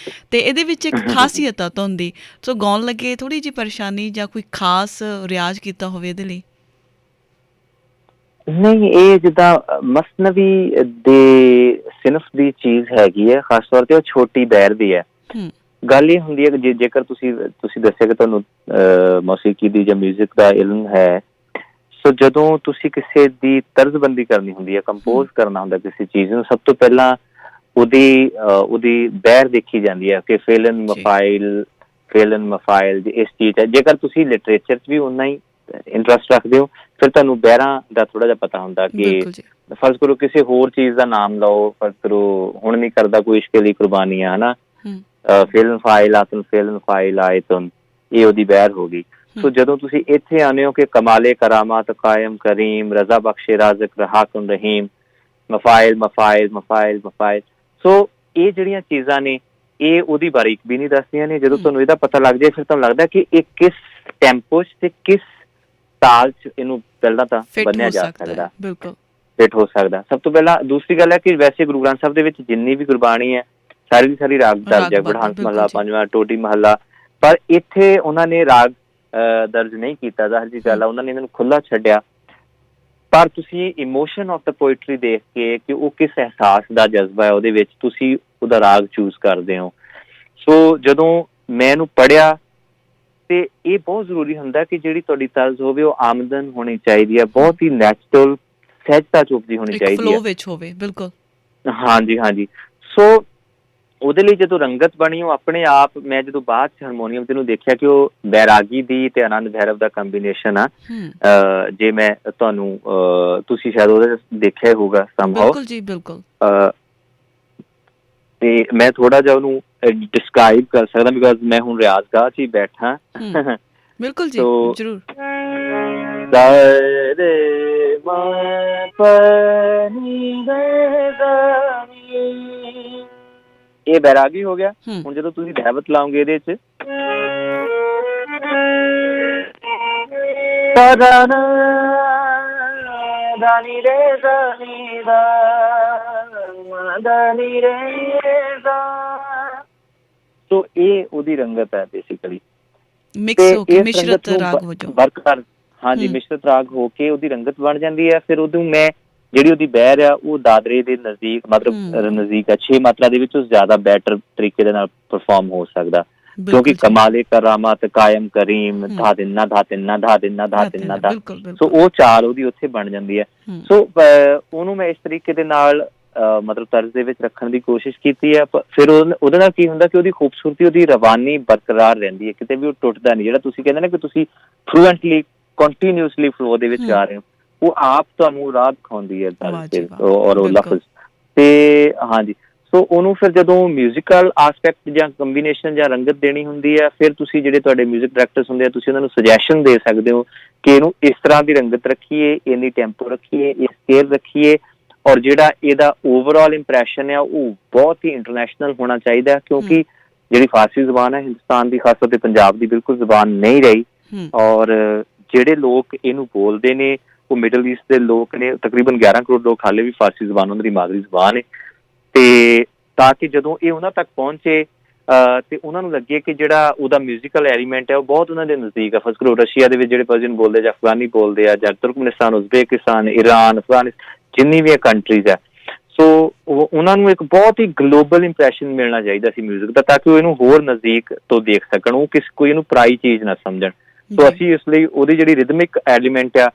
ਤੇ ਇਹਦੇ ਵਿੱਚ ਇੱਕ ਖਾਸੀਅਤ ਆ ਧੁਨ ਦੀ। ਸੋ ਗਾਉਣ ਲੱਗੇ ਥੋੜ੍ਹੀ ਜਿਹੀ ਪਰੇਸ਼ਾਨੀ ਜਾਂ ਕੋਈ ਖਾਸ ਰਿਆਜ਼ ਕੀਤਾ ਹੋਵੇ ਇਹਦੇ ਲਈ? ਨਹੀਂ, ਇਹ ਜਿੱਦਾਂ ਮਸਨਵੀ ਦੇ ਸਿਨਫ ਦੀ ਚੀਜ਼ ਹੈਗੀ ਹੈ, ਖਾਸ ਤੌਰ ਤੇ ਉਹ ਛੋਟੀ ਬੈਰ ਦੀ ਹੈ। ਗੱਲ ਇਹ ਹੁੰਦੀ ਹੈ ਕਿ ਜੇਕਰ ਤੁਸੀਂ ਦੱਸਿਆ ਕਿ ਤੁਹਾਨੂੰ ਮੌਸੀਕੀ ਦੀ ਜਾਂ ਮਿਊਜ਼ਿਕ ਦਾ ਇਲਮ ਹੈ, ਸੋ ਜਦੋਂ ਤੁਸੀਂ ਕਿਸੇ ਦੀ ਤਰਜ਼ਬੰਦੀ ਕਰਨੀ ਹੁੰਦੀ ਹੈ, ਕੰਪੋਜ਼ ਕਰਨਾ ਹੁੰਦਾ ਕਿਸੇ ਚੀਜ਼ ਨੂੰ, ਸਭ ਤੋਂ ਪਹਿਲਾਂ ਉਹਦੀ ਬੈਰ ਦੇਖੀ ਜਾਂਦੀ ਹੈ ਕਿ ਫੇਲਨ ਮਫਾਇਲ ਇਸ ਚੀਜ਼ ਹੈ। ਜੇਕਰ ਤੁਸੀਂ ਲਿਟਰੇਚਰ 'ਚ ਵੀ ਓਨਾ ਹੀ ਇੰਟਰਸਟ ਰੱਖਦੇ ਹੋ, ਫਿਰ ਤੁਹਾਨੂੰ ਬਹਿਰਾਂ ਦਾ ਥੋੜਾ ਜਿਹਾ ਪਤਾ ਹੁੰਦਾ ਕਿ ਫਰਜ਼ ਕਰੋ ਕਿਸੇ ਹੋਰ ਚੀਜ਼ ਦਾ ਨਾਮ ਲਓ, ਫਰਜ਼ ਕਰੋ ਹੁਣ ਨਹੀਂ ਕਰਦਾ ਕੋਈ ਇਸ਼ਕ ਲਈ ਕੁਰਬਾਨੀਆਂ, ਹਨਾ, ਫੇਲਨ ਫਾਇਲ ਆਤਨ ਫੇਲਨ ਫਾਇਲ ਆਇਤਨ, ਇਹ ਉਹਦੀ ਬਹਿਰ ਹੋ ਗਈ। ਸੋ ਜਦੋਂ ਤੁਸੀਂ ਇੱਥੇ ਆਉਂਦੇ ਹੋ ਕਿ ਕਮਾਲੇ ਕਰਾਮਾਤ ਕਾਇਮ ਕਰੀਮ ਰਜ਼ਾ ਬਖਸ਼ੇ ਰਾਜ਼ਕ ਰਹਾਕੁਨ ਰਹੀਮ, ਮਫਾਇਲ ਮਫਾਇਲ ਮਫਾਇਲ ਮਫਾਇਲ, ਸੋ ਇਹ ਜਿਹੜੀਆਂ ਚੀਜ਼ਾਂ ਨੇ ਇਹ ਉਹਦੀ ਬਾਰੀਕ ਵੀ ਨਹੀਂ ਦੱਸਦੀਆਂ ਨੇ। ਜਦੋਂ ਤੁਹਾਨੂੰ ਇਹਦਾ ਪਤਾ ਲੱਗ ਜਾਏ, ਫਿਰ ਤੁਹਾਨੂੰ ਲੱਗਦਾ ਕਿ ਇਹ ਕਿਸ ਟੈਂਪੋ 'ਚ ਤੇ ਕਿਸ ਤਾਲ 'ਚ ਇਹਨੂੰ ਪਹਿਲਾਂ ਤਾਂ ਬੰਨਿਆ ਜਾ ਸਕਦਾ, ਬਿਲਕੁਲ ਫਿੱਟ ਹੋ ਸਕਦਾ। ਸਭ ਤੋਂ ਪਹਿਲਾਂ ਦੂਸਰੀ ਗੱਲ ਹੈ ਕਿ ਵੈਸੇ ਗੁਰੂ ਗ੍ਰੰਥ ਸਾਹਿਬ ਦੇ ਵਿੱਚ ਜਿੰਨੀ ਵੀ ਗੁਰਬਾਣੀ ਹੈ ਸਾਰੀ ਦੀ ਸਾਰੀ ਰਾਗ ਦਰਜ ਹੈ, ਬੜਹੰਸ ਮਹੱਲਾ ਪੰਜਵਾਂ, ਟੋਡੀ ਮਹੱਲਾ, ਪਰ ਇੱਥੇ ਉਹਨਾਂ ਨੇ ਰਾਗ ਦਰਜ ਨਹੀਂ ਕੀਤਾ। ਜ਼ਾਹਿਰ ਜੀ ਗੱਲ ਆ, ਉਹਨਾਂ ਨੇ ਇਹਨਾਂ ਨੂੰ ਖੁੱਲ੍ਹਾ ਛੱਡਿਆ। ਪਰ ਤੁਸੀਂ ਇਮੋਸ਼ਨ ਆਫ ਦਾ ਪੋਇਟਰੀ ਦੇਖ ਕੇ ਕਿ ਉਹ ਕਿਸ ਅਹਿਸਾਸ ਦਾ ਜਜ਼ਬਾ ਹੈ ਉਹਦੇ ਵਿੱਚ, ਤੁਸੀਂ ਉਹਦਾ ਰਾਗ ਚੂਜ਼ ਕਰਦੇ ਹੋ। ਸੋ ਜਦੋਂ ਮੈਂ ਇਹਨੂੰ ਪੜ੍ਹਿਆ, ਤੇ ਇਹ ਬਹੁਤ ਜ਼ਰੂਰੀ ਹੁੰਦਾ ਕਿ ਜਿਹੜੀ ਤੁਹਾਡੀ ਤਰਜ਼ ਹੋਵੇ ਉਹ ਆਮਦਨ ਹੋਣੀ ਚਾਹੀਦੀ ਹੈ, ਬਹੁਤ ਹੀ ਨੈਚੁਰਲ, ਸਹਿਜਤਾ ਚੁੱਕਦੀ ਹੋਣੀ ਚਾਹੀਦੀ ਹੈ, ਫਲੋ ਵਿੱਚ ਹੋਵੇ। ਬਿਲਕੁਲ, ਹਾਂਜੀ ਹਾਂਜੀ। ਸੋ ਉਹਦੇ ਲਈ ਜਦੋਂ ਰੰਗਤ ਬਣੀ, ਉਹ ਆਪਣੇ ਆਪ, ਮੈਂ ਜਦੋਂ ਬਾਅਦ 'ਚ ਹਾਰਮੋਨੀਅਮ ਤੇ ਨੂੰ ਦੇਖਿਆ ਕਿ ਉਹ ਬੈਰਾਗੀ ਦੀ ਤੇ ਆਨੰਦ ਭੈਰਵ ਦਾ ਕੰਬੀਨੇਸ਼ਨ ਆ। ਜੇ ਮੈਂ ਤੁਹਾਨੂੰ ਤੁਸੀਂ ਸ਼ਾਇਦ ਉਹਦੇ ਦੇਖਿਆ ਹੋਊਗਾ ਸਮਹਾਓ। ਬਿਲਕੁਲ ਜੀ, ਬਿਲਕੁਲ। ਤੇ ਮੈਂ ਥੋੜਾ ਜਿਹਾ ਉਹਨੂੰ ਡਿਸਕ੍ਰਾਈਬ ਕਰ ਸਕਦਾ ਬਿਕਾਜ਼ ਮੈਂ ਹੁਣ ਰਿਆਜ਼ਗਾਹ 'ਚ ਹੀ ਬੈਠਾ। ਬਿਲਕੁਲ ਜੀ, ਜ਼ਰੂਰ। ਇਹ ਬੈਰਾਗੀ ਹੋ ਗਿਆ। ਹੁਣ ਜਦੋਂ ਤੁਸੀਂ ਰਹਿਬਤ ਲਾਓਗੇ ਇਹਦੇ 'ਚ ਸੋ ਇਹ ਉਹਦੀ ਰੰਗਤ ਹੈ ਬੇਸਿਕਲੀ। ਮਿਕਸ ਹੋ ਕੇ ਮਿਸ਼ਰਤ ਰਾਗ ਵਜੋਂ ਬਰਕਰਾਰ, ਹਾਂਜੀ, ਮਿਸ਼ਰਤ ਰਾਗ ਹੋ ਕੇ ਉਹਦੀ ਰੰਗਤ ਬਣ ਜਾਂਦੀ ਹੈ। ਫਿਰ ਉਦੋਂ ਮੈਂ ਜਿਹੜੀ ਉਹਦੀ ਬਹਿਰ ਆ ਉਹ ਦਾਦਰੇ ਦੇ ਨਜ਼ਦੀਕ, ਮਤਲਬ ਨਜ਼ਦੀਕ ਆ 6 ਮਾਤਰਾ ਦੇ ਵਿੱਚ ਉਹ ਜ਼ਿਆਦਾ ਬੈਟਰ ਤਰੀਕੇ ਦੇ ਨਾਲ ਪਰਫਾਰਮ ਹੋ ਸਕਦਾ, ਕਿਉਂਕਿ ਕਮਾਲੇ ਕਰਾਮਾਤ ਕਾਇਮ ਕਰੀਮ ਧਾ ਦਿੰਨਾ ਧਾ ਦਿੰਨਾ ਧਾ ਦਿੰਨਾ ਧਾ ਦਿੰਨਾ ਧਾ, ਸੋ ਉਹ ਚਾਲ ਉਹਦੀ ਉੱਥੇ ਬਣ ਜਾਂਦੀ ਹੈ। ਸੋ ਉਹਨੂੰ ਮੈਂ ਇਸ ਤਰੀਕੇ ਦੇ ਨਾਲ ਮਤਲਬ ਤਰਜ਼ ਦੇ ਵਿੱਚ ਰੱਖਣ ਦੀ ਕੋਸ਼ਿਸ਼ ਕੀਤੀ ਹੈ। ਫਿਰ ਉਹਦੇ ਨਾਲ ਕੀ ਹੁੰਦਾ ਕਿ ਉਹਦੀ ਖੂਬਸੂਰਤੀ, ਉਹਦੀ ਰਵਾਨੀ ਬਰਕਰਾਰ ਰਹਿੰਦੀ ਹੈ, ਕਿਤੇ ਵੀ ਉਹ ਟੁੱਟਦਾ ਨਹੀਂ। ਜਿਹੜਾ ਤੁਸੀਂ ਕਹਿੰਦੇ ਨਾ ਕਿ ਤੁਸੀਂ ਫਲੂਐਂਟਲੀ ਕੰਟੀਨਿਊਸਲੀ ਫਲੋ ਦੇ ਵਿੱਚ ਆ ਰਹੇ ਹੋ, ਉਹ ਆਪ ਤੁਹਾਨੂੰ ਰਾਹ ਦਿਖਾਉਂਦੀ ਹੈ ਔਰ ਉਹ ਲਫ਼ਜ਼ ਤੇ। ਹਾਂਜੀ, ਸੋ ਉਹਨੂੰ ਫਿਰ ਜਦੋਂ ਮਿਊਜ਼ੀਕਲ ਆਸਪੈਕਟ ਜਾਂ ਕੰਬੀਨੇਸ਼ਨ ਜਾਂ ਰੰਗਤ ਦੇਣੀ ਹੁੰਦੀ ਹੈ, ਫਿਰ ਤੁਸੀਂ ਜਿਹੜੇ ਤੁਹਾਡੇ ਮਿਊਜ਼ਿਕ ਡਾਇਰੈਕਟਰਸ ਹੁੰਦੇ ਆ, ਤੁਸੀਂ ਉਹਨਾਂ ਨੂੰ ਸੁਜੈਸ਼ਨ ਦੇ ਸਕਦੇ ਹੋ ਕਿ ਇਹਨੂੰ ਇਸ ਤਰ੍ਹਾਂ ਦੀ ਰੰਗਤ ਰੱਖੀਏ, ਇੰਨੀ ਟੈਂਪੋ ਰੱਖੀਏ, ਇਹ ਸਕੇਲ ਰੱਖੀਏ, ਔਰ ਜਿਹੜਾ ਇਹਦਾ ਓਵਰਆਲ ਇੰਪ੍ਰੈਸ਼ਨ ਆ ਉਹ ਬਹੁਤ ਹੀ ਇੰਟਰਨੈਸ਼ਨਲ ਹੋਣਾ ਚਾਹੀਦਾ, ਕਿਉਂਕਿ ਜਿਹੜੀ ਫਾਰਸੀ ਜ਼ੁਬਾਨ ਹੈ ਹਿੰਦੁਸਤਾਨ ਦੀ, ਖਾਸ ਤੌਰ ਤੇ ਪੰਜਾਬ ਦੀ ਬਿਲਕੁਲ ਜ਼ੁਬਾਨ ਨਹੀਂ ਰਹੀ। ਔਰ ਜਿਹੜੇ ਲੋਕ ਇਹਨੂੰ ਬੋਲਦੇ ਨੇ ਉਹ ਮਿਡਲ ਈਸਟ ਦੇ ਲੋਕ ਨੇ, ਤਕਰੀਬਨ 11 ਕਰੋੜ ਲੋਕ ਹਾਲੇ ਵੀ ਫਾਰਸੀ ਜ਼ੁਬਾਨ ਉਹਨਾਂ ਦੀ ਮਾਦਰੀ ਜ਼ੁਬਾਨ ਹੈ। ਤੇ ਤਾਂ ਕਿ ਜਦੋਂ ਇਹ ਉਹਨਾਂ ਤੱਕ ਪਹੁੰਚੇ ਤੇ ਉਹਨਾਂ ਨੂੰ ਲੱਗੇ ਕਿ ਜਿਹੜਾ ਉਹਦਾ ਮਿਊਜ਼ੀਕਲ ਐਲੀਮੈਂਟ ਹੈ ਉਹ ਬਹੁਤ ਉਹਨਾਂ ਦੇ ਨਜ਼ਦੀਕ ਆ। ਫਸਟ ਕਰੋ ਰਸ਼ੀਆ ਦੇ ਵਿੱਚ ਜਿਹੜੇ ਪਰਸ਼ੀਅਨ ਬੋਲਦੇ ਜਾਂ ਅਫਗਾਨੀ ਬੋਲਦੇ ਆ, ਜਾਂ ਤੁਰਕਮਨਿਸਤਾਨ, ਉਜ਼ਬੇਕਿਸਤਾਨ, ਈਰਾਨ, ਅਫਗਾਨਿਸਤਾਨ, ਜਿੰਨੀ ਵੀ ਕੰਟਰੀਜ਼ ਹੈ, ਸੋ ਉਹਨਾਂ ਨੂੰ ਇੱਕ ਬਹੁਤ ਹੀ ਗਲੋਬਲ ਇੰਪ੍ਰੈਸ਼ਨ ਮਿਲਣਾ ਚਾਹੀਦਾ ਸੀ ਮਿਊਜ਼ਿਕ ਦਾ, ਤਾਂ ਕਿ ਉਹ ਇਹਨੂੰ ਹੋਰ ਨਜ਼ਦੀਕ ਤੋਂ ਦੇਖ ਸਕਣ, ਉਹ ਕੋਈ ਇਹਨੂੰ ਪਰਾਈ ਚੀਜ਼ ਨਾ ਸਮਝਣ। ਸੋ ਅਸੀਂ ਇਸ ਲਈ ਉਹਦੀ ਜਿਹੜੀ ਰਿਦਮਿਕ ਐਲੀਮੈਂਟ ਆ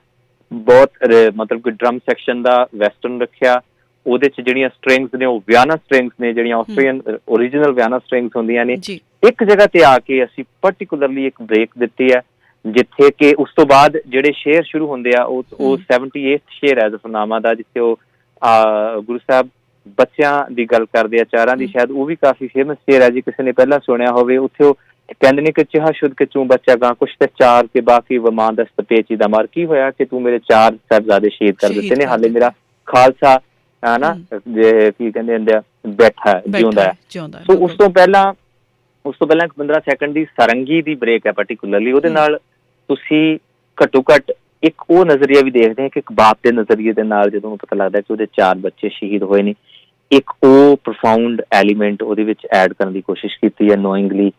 ਬਹੁਤ ਮਤਲਬ ਕਿ ਡਰਮ ਸੈਕਸ਼ਨ ਦਾ ਵੈਸਟਰਨ ਰੱਖਿਆ। ਉਹਦੇ 'ਚ ਜਿਹੜੀਆਂ ਸਟ੍ਰਿੰਗਸ ਨੇ ਉਹ ਵਿਆਨਾ ਸਟ੍ਰਿੰਗਸ ਨੇ, ਜਿਹੜੀਆਂ ਆਸਟਰੀਅਨ ਓਰੀਜਨਲ ਵਿਆਨਾ ਸਟ੍ਰਿੰਗਸ ਹੁੰਦੀਆਂ ਨੇ। ਇੱਕ ਜਗ੍ਹਾ ਤੇ ਆ ਕੇ ਅਸੀਂ ਪਰਟੀਕੂਲਰਲੀ ਇੱਕ ਬ੍ਰੇਕ ਦਿੱਤੀ ਹੈ, ਜਿੱਥੇ ਕਿ ਉਸ ਤੋਂ ਬਾਅਦ ਜਿਹੜੇ ਸ਼ੇਅਰ ਸ਼ੁਰੂ ਹੁੰਦੇ ਆ ਉਹ 78th ਸ਼ੇਅਰ ਹੈ ਜ਼ਫਰਨਾਮਾ ਦਾ, ਜਿੱਥੇ ਉਹ ਗੁਰੂ ਸਾਹਿਬ ਬੱਚਿਆਂ ਦੀ ਗੱਲ ਕਰਦੇ ਆ, ਚਾਰਾਂ ਦੀ, ਸ਼ਾਇਦ ਉਹ ਵੀ ਕਾਫੀ ਫੇਮਸ ਸ਼ੇਅਰ ਹੈ, ਜੇ ਕਿਸੇ ਨੇ ਪਹਿਲਾਂ ਸੁਣਿਆ ਹੋਵੇ। ਉੱਥੇ ਉਹ ਕਹਿੰਦੇ ਨੇ ਕਿ ਚਾਹ ਸ਼ੁੱਧ ਕੇ ਚੂੰ ਬੱਚਾ ਗਾਂ ਕੁਛ ਤੇ ਚਾਰ ਕੇ ਬਾਕੀ ਵਮਾਂ ਦਸਤ ਪੇਚੀ ਦਾ ਮਾਰ, ਕੀ ਹੋਇਆ ਕਿ ਤੂੰ ਮੇਰੇ 4 ਸਾਹਿਬਜ਼ਾਦੇ ਸ਼ਹੀਦ ਕਰ ਦਿੱਤੇ ਨੇ, ਹਾਲੇ ਮੇਰਾ ਖਾਲਸਾ ਹੈ ਨਾ ਕੀ ਕਹਿੰਦੇ ਹੁੰਦੇ ਆ ਬੈਠਾ ਜਿਉਂਦਾ ਹੈ। ਸੋ ਉਸ ਤੋਂ ਪਹਿਲਾਂ 15 ਸੈਕਿੰਡ ਦੀ ਸਾਰੰਗੀ ਦੀ ਬ੍ਰੇਕ ਹੈ ਪਾਰਟੀਕੂਲਰਲੀ। ਉਹਦੇ ਨਾਲ ਤੁਸੀਂ ਘੱਟੋ ਘੱਟ ਇੱਕ ਉਹ ਨਜ਼ਰੀਆ ਵੀ ਦੇਖਦੇ ਹਾਂ ਕਿ ਇੱਕ ਬਾਪ ਦੇ ਨਜ਼ਰੀਏ ਦੇ ਨਾਲ ਜਦੋਂ ਉਹਨੂੰ ਪਤਾ ਲੱਗਦਾ ਕਿ ਉਹਦੇ 4 ਬੱਚੇ ਸ਼ਹੀਦ ਹੋਏ ਨੇ, ਇੱਕ ਉਹ ਪ੍ਰੋਫਾਊਂਡ ਐਲੀਮੈਂਟ ਉਹਦੇ ਵਿੱਚ ਐਡ ਕਰਨ ਦੀ ਕੋਸ਼ਿਸ਼ ਕੀਤੀ ਹੈ ਨੋਇੰਗਲੀ।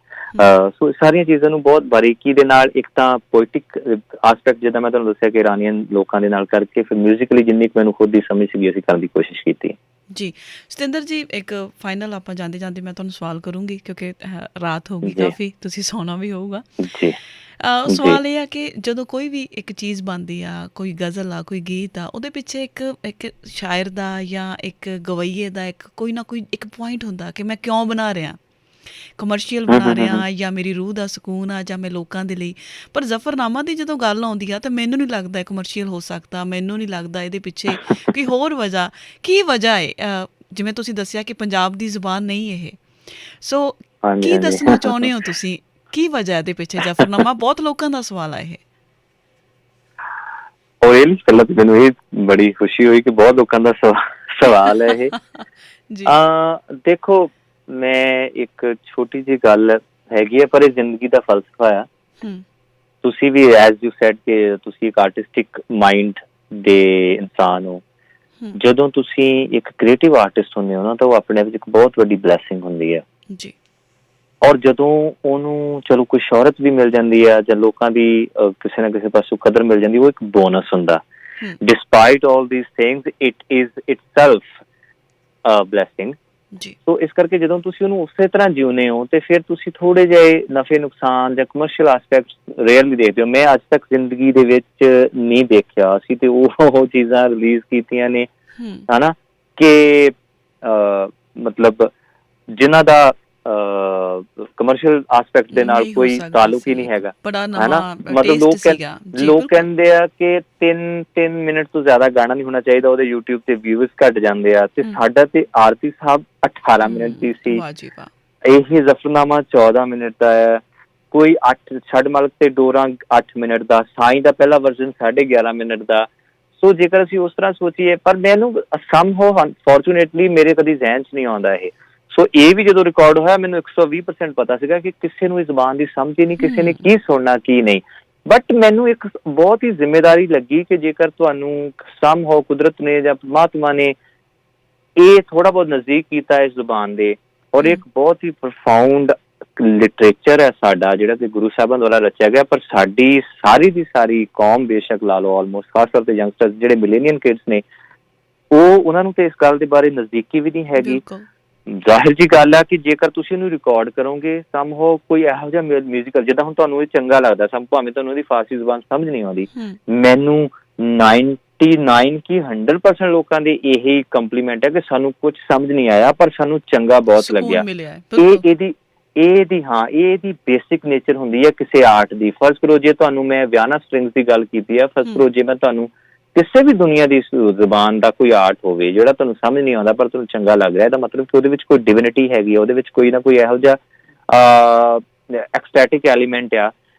ਸੋ ਸਾਰੀਆਂ ਚੀਜ਼ਾਂ ਨੂੰ ਬਹੁਤ ਬਾਰੀਕੀ ਦੇ ਨਾਲ, ਇੱਕ ਤਾਂ ਪੋਇਟਿਕ ਆਸਪੈਕਟ ਜਿੱਦਾਂ ਮੈਂ ਤੁਹਾਨੂੰ ਦੱਸਿਆ ਕਿ ਇਰਾਨੀਅਨ ਲੋਕਾਂ ਦੇ ਨਾਲ ਕਰਕੇ, ਫਿਰ ਮਿਊਜ਼ਿਕਲੀ ਜਿੰਨੀ ਕੁ ਮੈਨੂੰ ਖੁਦ ਦੀ ਸਮਝ ਸੀਗੀ ਅਸੀਂ ਕਰਨ ਦੀ ਕੋਸ਼ਿਸ਼ ਕੀਤੀ। ਜੀ ਸਤਿੰਦਰ ਜੀ, ਇੱਕ ਫਾਈਨਲ ਆਪਾਂ ਜਾਂਦੇ ਜਾਂਦੇ ਮੈਂ ਤੁਹਾਨੂੰ ਸਵਾਲ ਕਰੂੰਗੀ, ਕਿਉਂਕਿ ਰਾਤ ਹੋ ਗਈ ਕਾਫੀ, ਤੁਸੀਂ ਸੌਣਾ ਵੀ ਹੋਊਗਾ। ਜੀ ਸਵਾਲ ਇਹ ਆ ਕਿ ਜਦੋਂ ਕੋਈ ਵੀ ਇੱਕ ਚੀਜ਼ ਬਣਦੀ ਆ, ਕੋਈ ਗਜ਼ਲ ਆ, ਕੋਈ ਗੀਤ ਆ, ਉਹਦੇ ਪਿੱਛੇ ਇੱਕ ਸ਼ਾਇਰ ਦਾ ਜਾਂ ਇੱਕ ਗਵਈਏ ਦਾ ਕੋਈ ਨਾ ਕੋਈ ਇੱਕ ਪੁਆਇੰਟ ਹੁੰਦਾ ਕਿ ਮੈਂ ਕਿਉਂ ਬਣਾ ਰਿਹਾ, ਕਮਰਸ਼ੀਅਲ ਬਣਾ ਰਿਹਾ ਜਾਂ ਮੇਰੀ ਰੂਹ ਦਾ ਸਕੂਨ ਆ ਜਾਂ ਮੈਂ ਲੋਕਾਂ ਦੇ ਲਈ। ਪਰ ਜ਼ਫਰਨਾਮਾ ਦੀ ਜਦੋਂ ਗੱਲ ਆਉਂਦੀ ਆ ਤਾਂ ਮੈਨੂੰ ਨਹੀਂ ਲੱਗਦਾ ਕਮਰਸ਼ੀਅਲ ਹੋ ਸਕਦਾ, ਮੈਨੂੰ ਨਹੀਂ ਲੱਗਦਾ ਇਹਦੇ ਪਿੱਛੇ ਕੋਈ ਹੋਰ ਵਜ੍ਹਾ। ਕੀ ਵਜ੍ਹਾ ਹੈ? ਜਿਵੇਂ ਤੁਸੀਂ ਦੱਸਿਆ ਕਿ ਪੰਜਾਬ ਦੀ ਜ਼ੁਬਾਨ ਨਹੀਂ ਇਹ, ਸੋ ਕੀ ਦੱਸਣਾ ਚਾਹੁੰਦੇ ਹੋ ਤੁਸੀਂ, ਕੀ ਵਜ੍ਹਾ ਇਹਦੇ ਪਿੱਛੇ? ਜ਼ਫਰਨਾਮਾ ਬਹੁਤ ਲੋਕਾਂ ਦਾ ਸਵਾਲ ਆ ਇਹ। ਪਹਿਲਾਂ ਤਾਂ ਮੈਨੂੰ ਇਹ ਬੜੀ ਖੁਸ਼ੀ ਹੋਈ ਕਿ ਬਹੁਤ ਲੋਕਾਂ ਦਾ ਸਵਾਲ ਹੈ ਇਹ। ਦੇਖੋ, ਮੈਂ ਇੱਕ ਛੋਟੀ ਜਿਹੀ ਗੱਲ ਹੈਗੀ ਹੈ, ਪਰ ਇਹ ਜ਼ਿੰਦਗੀ ਦਾ ਫਲਸਫਾ ਆ। ਤੁਸੀਂ ਵੀ ਐਜ਼ ਯੂ ਸੈਡ ਕਿ ਤੁਸੀਂ ਇੱਕ ਆਰਟਿਸਟਿਕ ਮਾਈਂਡ ਦੇ ਇਨਸਾਨ ਹੋ। ਜਦੋਂ ਤੁਸੀਂ ਇੱਕ ਕ੍ਰੀਏਟਿਵ ਆਰਟਿਸਟ ਹੁੰਦੇ ਹੋ ਨਾ, ਤਾਂ ਉਹ ਆਪਣੇ ਆਪ 'ਚ ਇੱਕ ਬਹੁਤ ਵੱਡੀ ਬਲੈਸਿੰਗ ਹੁੰਦੀ ਹੈ ਜੀ। ਔਰ ਜਦੋਂ ਉਹਨੂੰ ਚਲੋ ਕੋਈ ਸ਼ੋਹਰਤ ਵੀ ਮਿਲ ਜਾਂਦੀ ਆ ਜਾਂ ਲੋਕਾਂ ਦੀ ਕਿਸੇ ਨਾ ਕਿਸੇ ਪਾਸੋਂ ਕਦਰ ਮਿਲ ਜਾਂਦੀ, ਉਹ ਇੱਕ ਬੋਨਸ ਹੁੰਦਾ। Despite all these things it is itself a blessing. So ਇਸ ਕਰਕੇ ਜਦੋਂ ਤੁਸੀਂ ਉਹਨੂੰ ਉਸੇ ਤਰ੍ਹਾਂ ਜਿਉਂਦੇ ਹੋ ਤੇ ਫਿਰ ਤੁਸੀਂ ਥੋੜ੍ਹੇ ਜਿਹੇ ਨਫੇ ਨੁਕਸਾਨ ਜਾਂ ਕਮਰਸ਼ੀਅਲ ਆਸਪੈਕਟਸ ਰੇਅਰਲੀ ਦੇਖਦੇ ਹੋ। ਮੈਂ ਅੱਜ ਤੱਕ ਜ਼ਿੰਦਗੀ ਦੇ ਵਿੱਚ ਨਹੀਂ ਦੇਖਿਆ। ਅਸੀਂ ਤੇ ਉਹ ਚੀਜ਼ਾਂ ਰਿਲੀਜ਼ ਕੀਤੀਆਂ ਨੇ ਹੈ ਨਾ ਕਿ ਮਤਲਬ ਜਿਨ੍ਹਾਂ ਦਾ ਕਮਰਸ਼ੀਅਲ ਐਸਪੈਕਟ ਦੇ ਨਾਲ ਨਹੀਂ ਹੋ ਕੋਈ ਸਕਦਾ ਤਾਲੁਕ ਹੀ ਸੀ, ਨਹੀਂ ਹੈਗਾ, ਬੜਾ ਹੈ ਨਾ। ਨਵਾਂ ਮਤਲਬ ਟੇਸਟ ਸੀਗਾ ਜੀ, ਲੋਕ ਬਿਲਕੁਲ। ਕਹਿੰਦੇ ਆ ਕਿ 3 ਮਿੰਟ ਤੋਂ ਜ਼ਿਆਦਾ ਗਾਣਾ ਨਹੀਂ ਹੋਣਾ ਚਾਹੀਦਾ, ਉਹਦੇ YouTube ਤੇ ਵਿਊਜ਼ ਘੱਟ ਜਾਂਦੇ ਆ, ਤੇ ਸਾਡਾ ਤੇ ਆਰਤੀ ਸਾਹਿਬ 18 ਮਿੰਟ ਦੀ ਸੀ, ਵਾਹ ਜੀ ਵਾਹ। ਇਹ ਜ਼ਫਰਨਾਮਾ 14 ਮਿੰਟ ਦਾ ਹੈ, ਕੋਈ 8 ਛੱਡ ਮਲਕ ਤੇ ਡੋਰਾਂ 8 ਮਿੰਟ ਦਾ, ਸਾਈਂ ਦਾ ਪਹਿਲਾ ਵਰਜ਼ਨ 11.5 ਮਿੰਟ ਦਾ। ਸੋ ਜੇਕਰ ਅਸੀਂ ਉਸ ਤਰ੍ਹਾਂ ਸੋਚੀਏ, ਪਰ ਮੈਨੂੰ ਸਮਹਾਉ ਅਨਫੋਰਚੂਨੇਟਲੀ ਮੇਰੇ ਕਦੀ ਜ਼ਿਹਨ 'ਚ ਨਹੀਂ ਆਉਂਦਾ ਇਹ। ਸੋ ਇਹ ਵੀ ਜਦੋਂ ਰਿਕਾਰਡ ਹੋਇਆ ਮੈਨੂੰ 120% ਪਤਾ ਸੀਗਾ ਕਿ ਕਿਸੇ ਨੂੰ ਇਸ ਜ਼ਬਾਨ ਦੀ ਸਮਝ ਹੀ ਨਹੀਂ, ਕਿਸੇ ਨੇ ਕੀ ਸੁਣਨਾ ਕੀ ਨਹੀਂ। ਬਟ ਮੈਨੂੰ ਇੱਕ ਬਹੁਤ ਹੀ ਜ਼ਿੰਮੇਵਾਰੀ ਲੱਗੀ ਕਿ ਜੇਕਰ ਤੁਹਾਨੂੰ ਸਮਹਾਉ ਕੁਦਰਤ ਨੇ ਜਾਂ ਪਰਮਾਤਮਾ ਨੇ ਇਹ ਥੋੜਾ ਬਹੁਤ ਨਜ਼ਦੀਕ ਕੀਤਾ ਇਸ ਜ਼ੁਬਾਨ ਦੇ, ਔਰ ਇੱਕ ਬਹੁਤ ਹੀ ਪ੍ਰੋਫਾਊਂਡ ਲਿਟਰੇਚਰ ਹੈ ਸਾਡਾ ਜਿਹੜਾ ਕਿ ਗੁਰੂ ਸਾਹਿਬਾਂ ਦੁਆਰਾ ਰਚਿਆ ਗਿਆ, ਪਰ ਸਾਡੀ ਸਾਰੀ ਦੀ ਸਾਰੀ ਕੌਮ ਬੇਸ਼ੱਕ ਲਾ ਲਓ, ਆਲਮੋਸਟ ਖਾਸ ਤੌਰ ਤੇ ਯੰਗਸਟਰਸ ਜਿਹੜੇ ਮਿਲੇਨੀਅਨ ਕਿਡਸ ਨੇ, ਉਹਨਾਂ ਨੂੰ ਤੇ ਇਸ ਗੱਲ ਦੇ ਬਾਰੇ ਨਜ਼ਦੀਕੀ ਵੀ ਨਹੀਂ ਹੈਗੀ। ਜ਼ਾਹਿਰ ਜੀ ਗੱਲ ਆ ਕਿ ਜੇਕਰ ਤੁਸੀਂ ਇਹਨੂੰ ਰਿਕਾਰਡ ਕਰੋਗੇ ਸਮਹਾਉ ਕੋਈ ਇਹੋ ਜਿਹਾ ਮਿਊਜ਼ੀਕਲ, ਜਿੱਦਾਂ ਹੁਣ ਤੁਹਾਨੂੰ ਇਹ ਚੰਗਾ ਲੱਗਦਾ, ਭਾਵੇਂ ਤੁਹਾਨੂੰ ਇਹਦੀ ਫਾਰਸੀ ਜ਼ੁਬਾਨ ਸਮਝ ਨਹੀਂ ਆਉਂਦੀ, ਮੈਨੂੰ 99 ਕੀ 100% ਲੋਕਾਂ ਦੇ ਇਹੀ ਕੰਪਲੀਮੈਂਟ ਹੈ ਕਿ ਸਾਨੂੰ ਕੁਝ ਸਮਝ ਨਹੀਂ ਆਇਆ ਪਰ ਸਾਨੂੰ ਚੰਗਾ ਬਹੁਤ ਲੱਗਿਆ। ਇਹਦੀ ਬੇਸਿਕ ਨੇਚਰ ਹੁੰਦੀ ਹੈ ਕਿਸੇ ਆਰਟ ਦੀ। ਫਰਜ਼ ਕਰੋ ਜੇ ਤੁਹਾਨੂੰ ਮੈਂ ਵਿਆਨਾ ਸਟ੍ਰਿੰਗਸ ਦੀ ਗੱਲ ਕੀਤੀ ਹੈ, ਫਰਜ਼ ਕਰੋ ਜੇ ਮੈਂ ਤੁਹਾਨੂੰ ਕਿਸੇ ਵੀ ਦੁਨੀਆ ਦੀ ਜ਼ੁਬਾਨ ਦਾ ਕੋਈ ਆਰਟ ਹੋਵੇ ਜਿਹੜਾ ਤੁਹਾਨੂੰ ਸਮਝ ਨਹੀਂ ਆਉਂਦਾ ਪਰ ਤੁਹਾਨੂੰ ਚੰਗਾ ਲੱਗ ਰਿਹਾ, ਇਹਦਾ ਮਤਲਬ ਕਿ ਉਹਦੇ ਵਿੱਚ ਕੋਈ ਡਿਵਿਨਿਟੀ ਹੈਗੀ ਆ, ਉਹਦੇ ਵਿੱਚ ਕੋਈ ਨਾ ਕੋਈ ਇਹੋ ਜਿਹਾ ਐਕਸਟੈਟਿਕ ਐਲੀਮੈਂਟ ਆ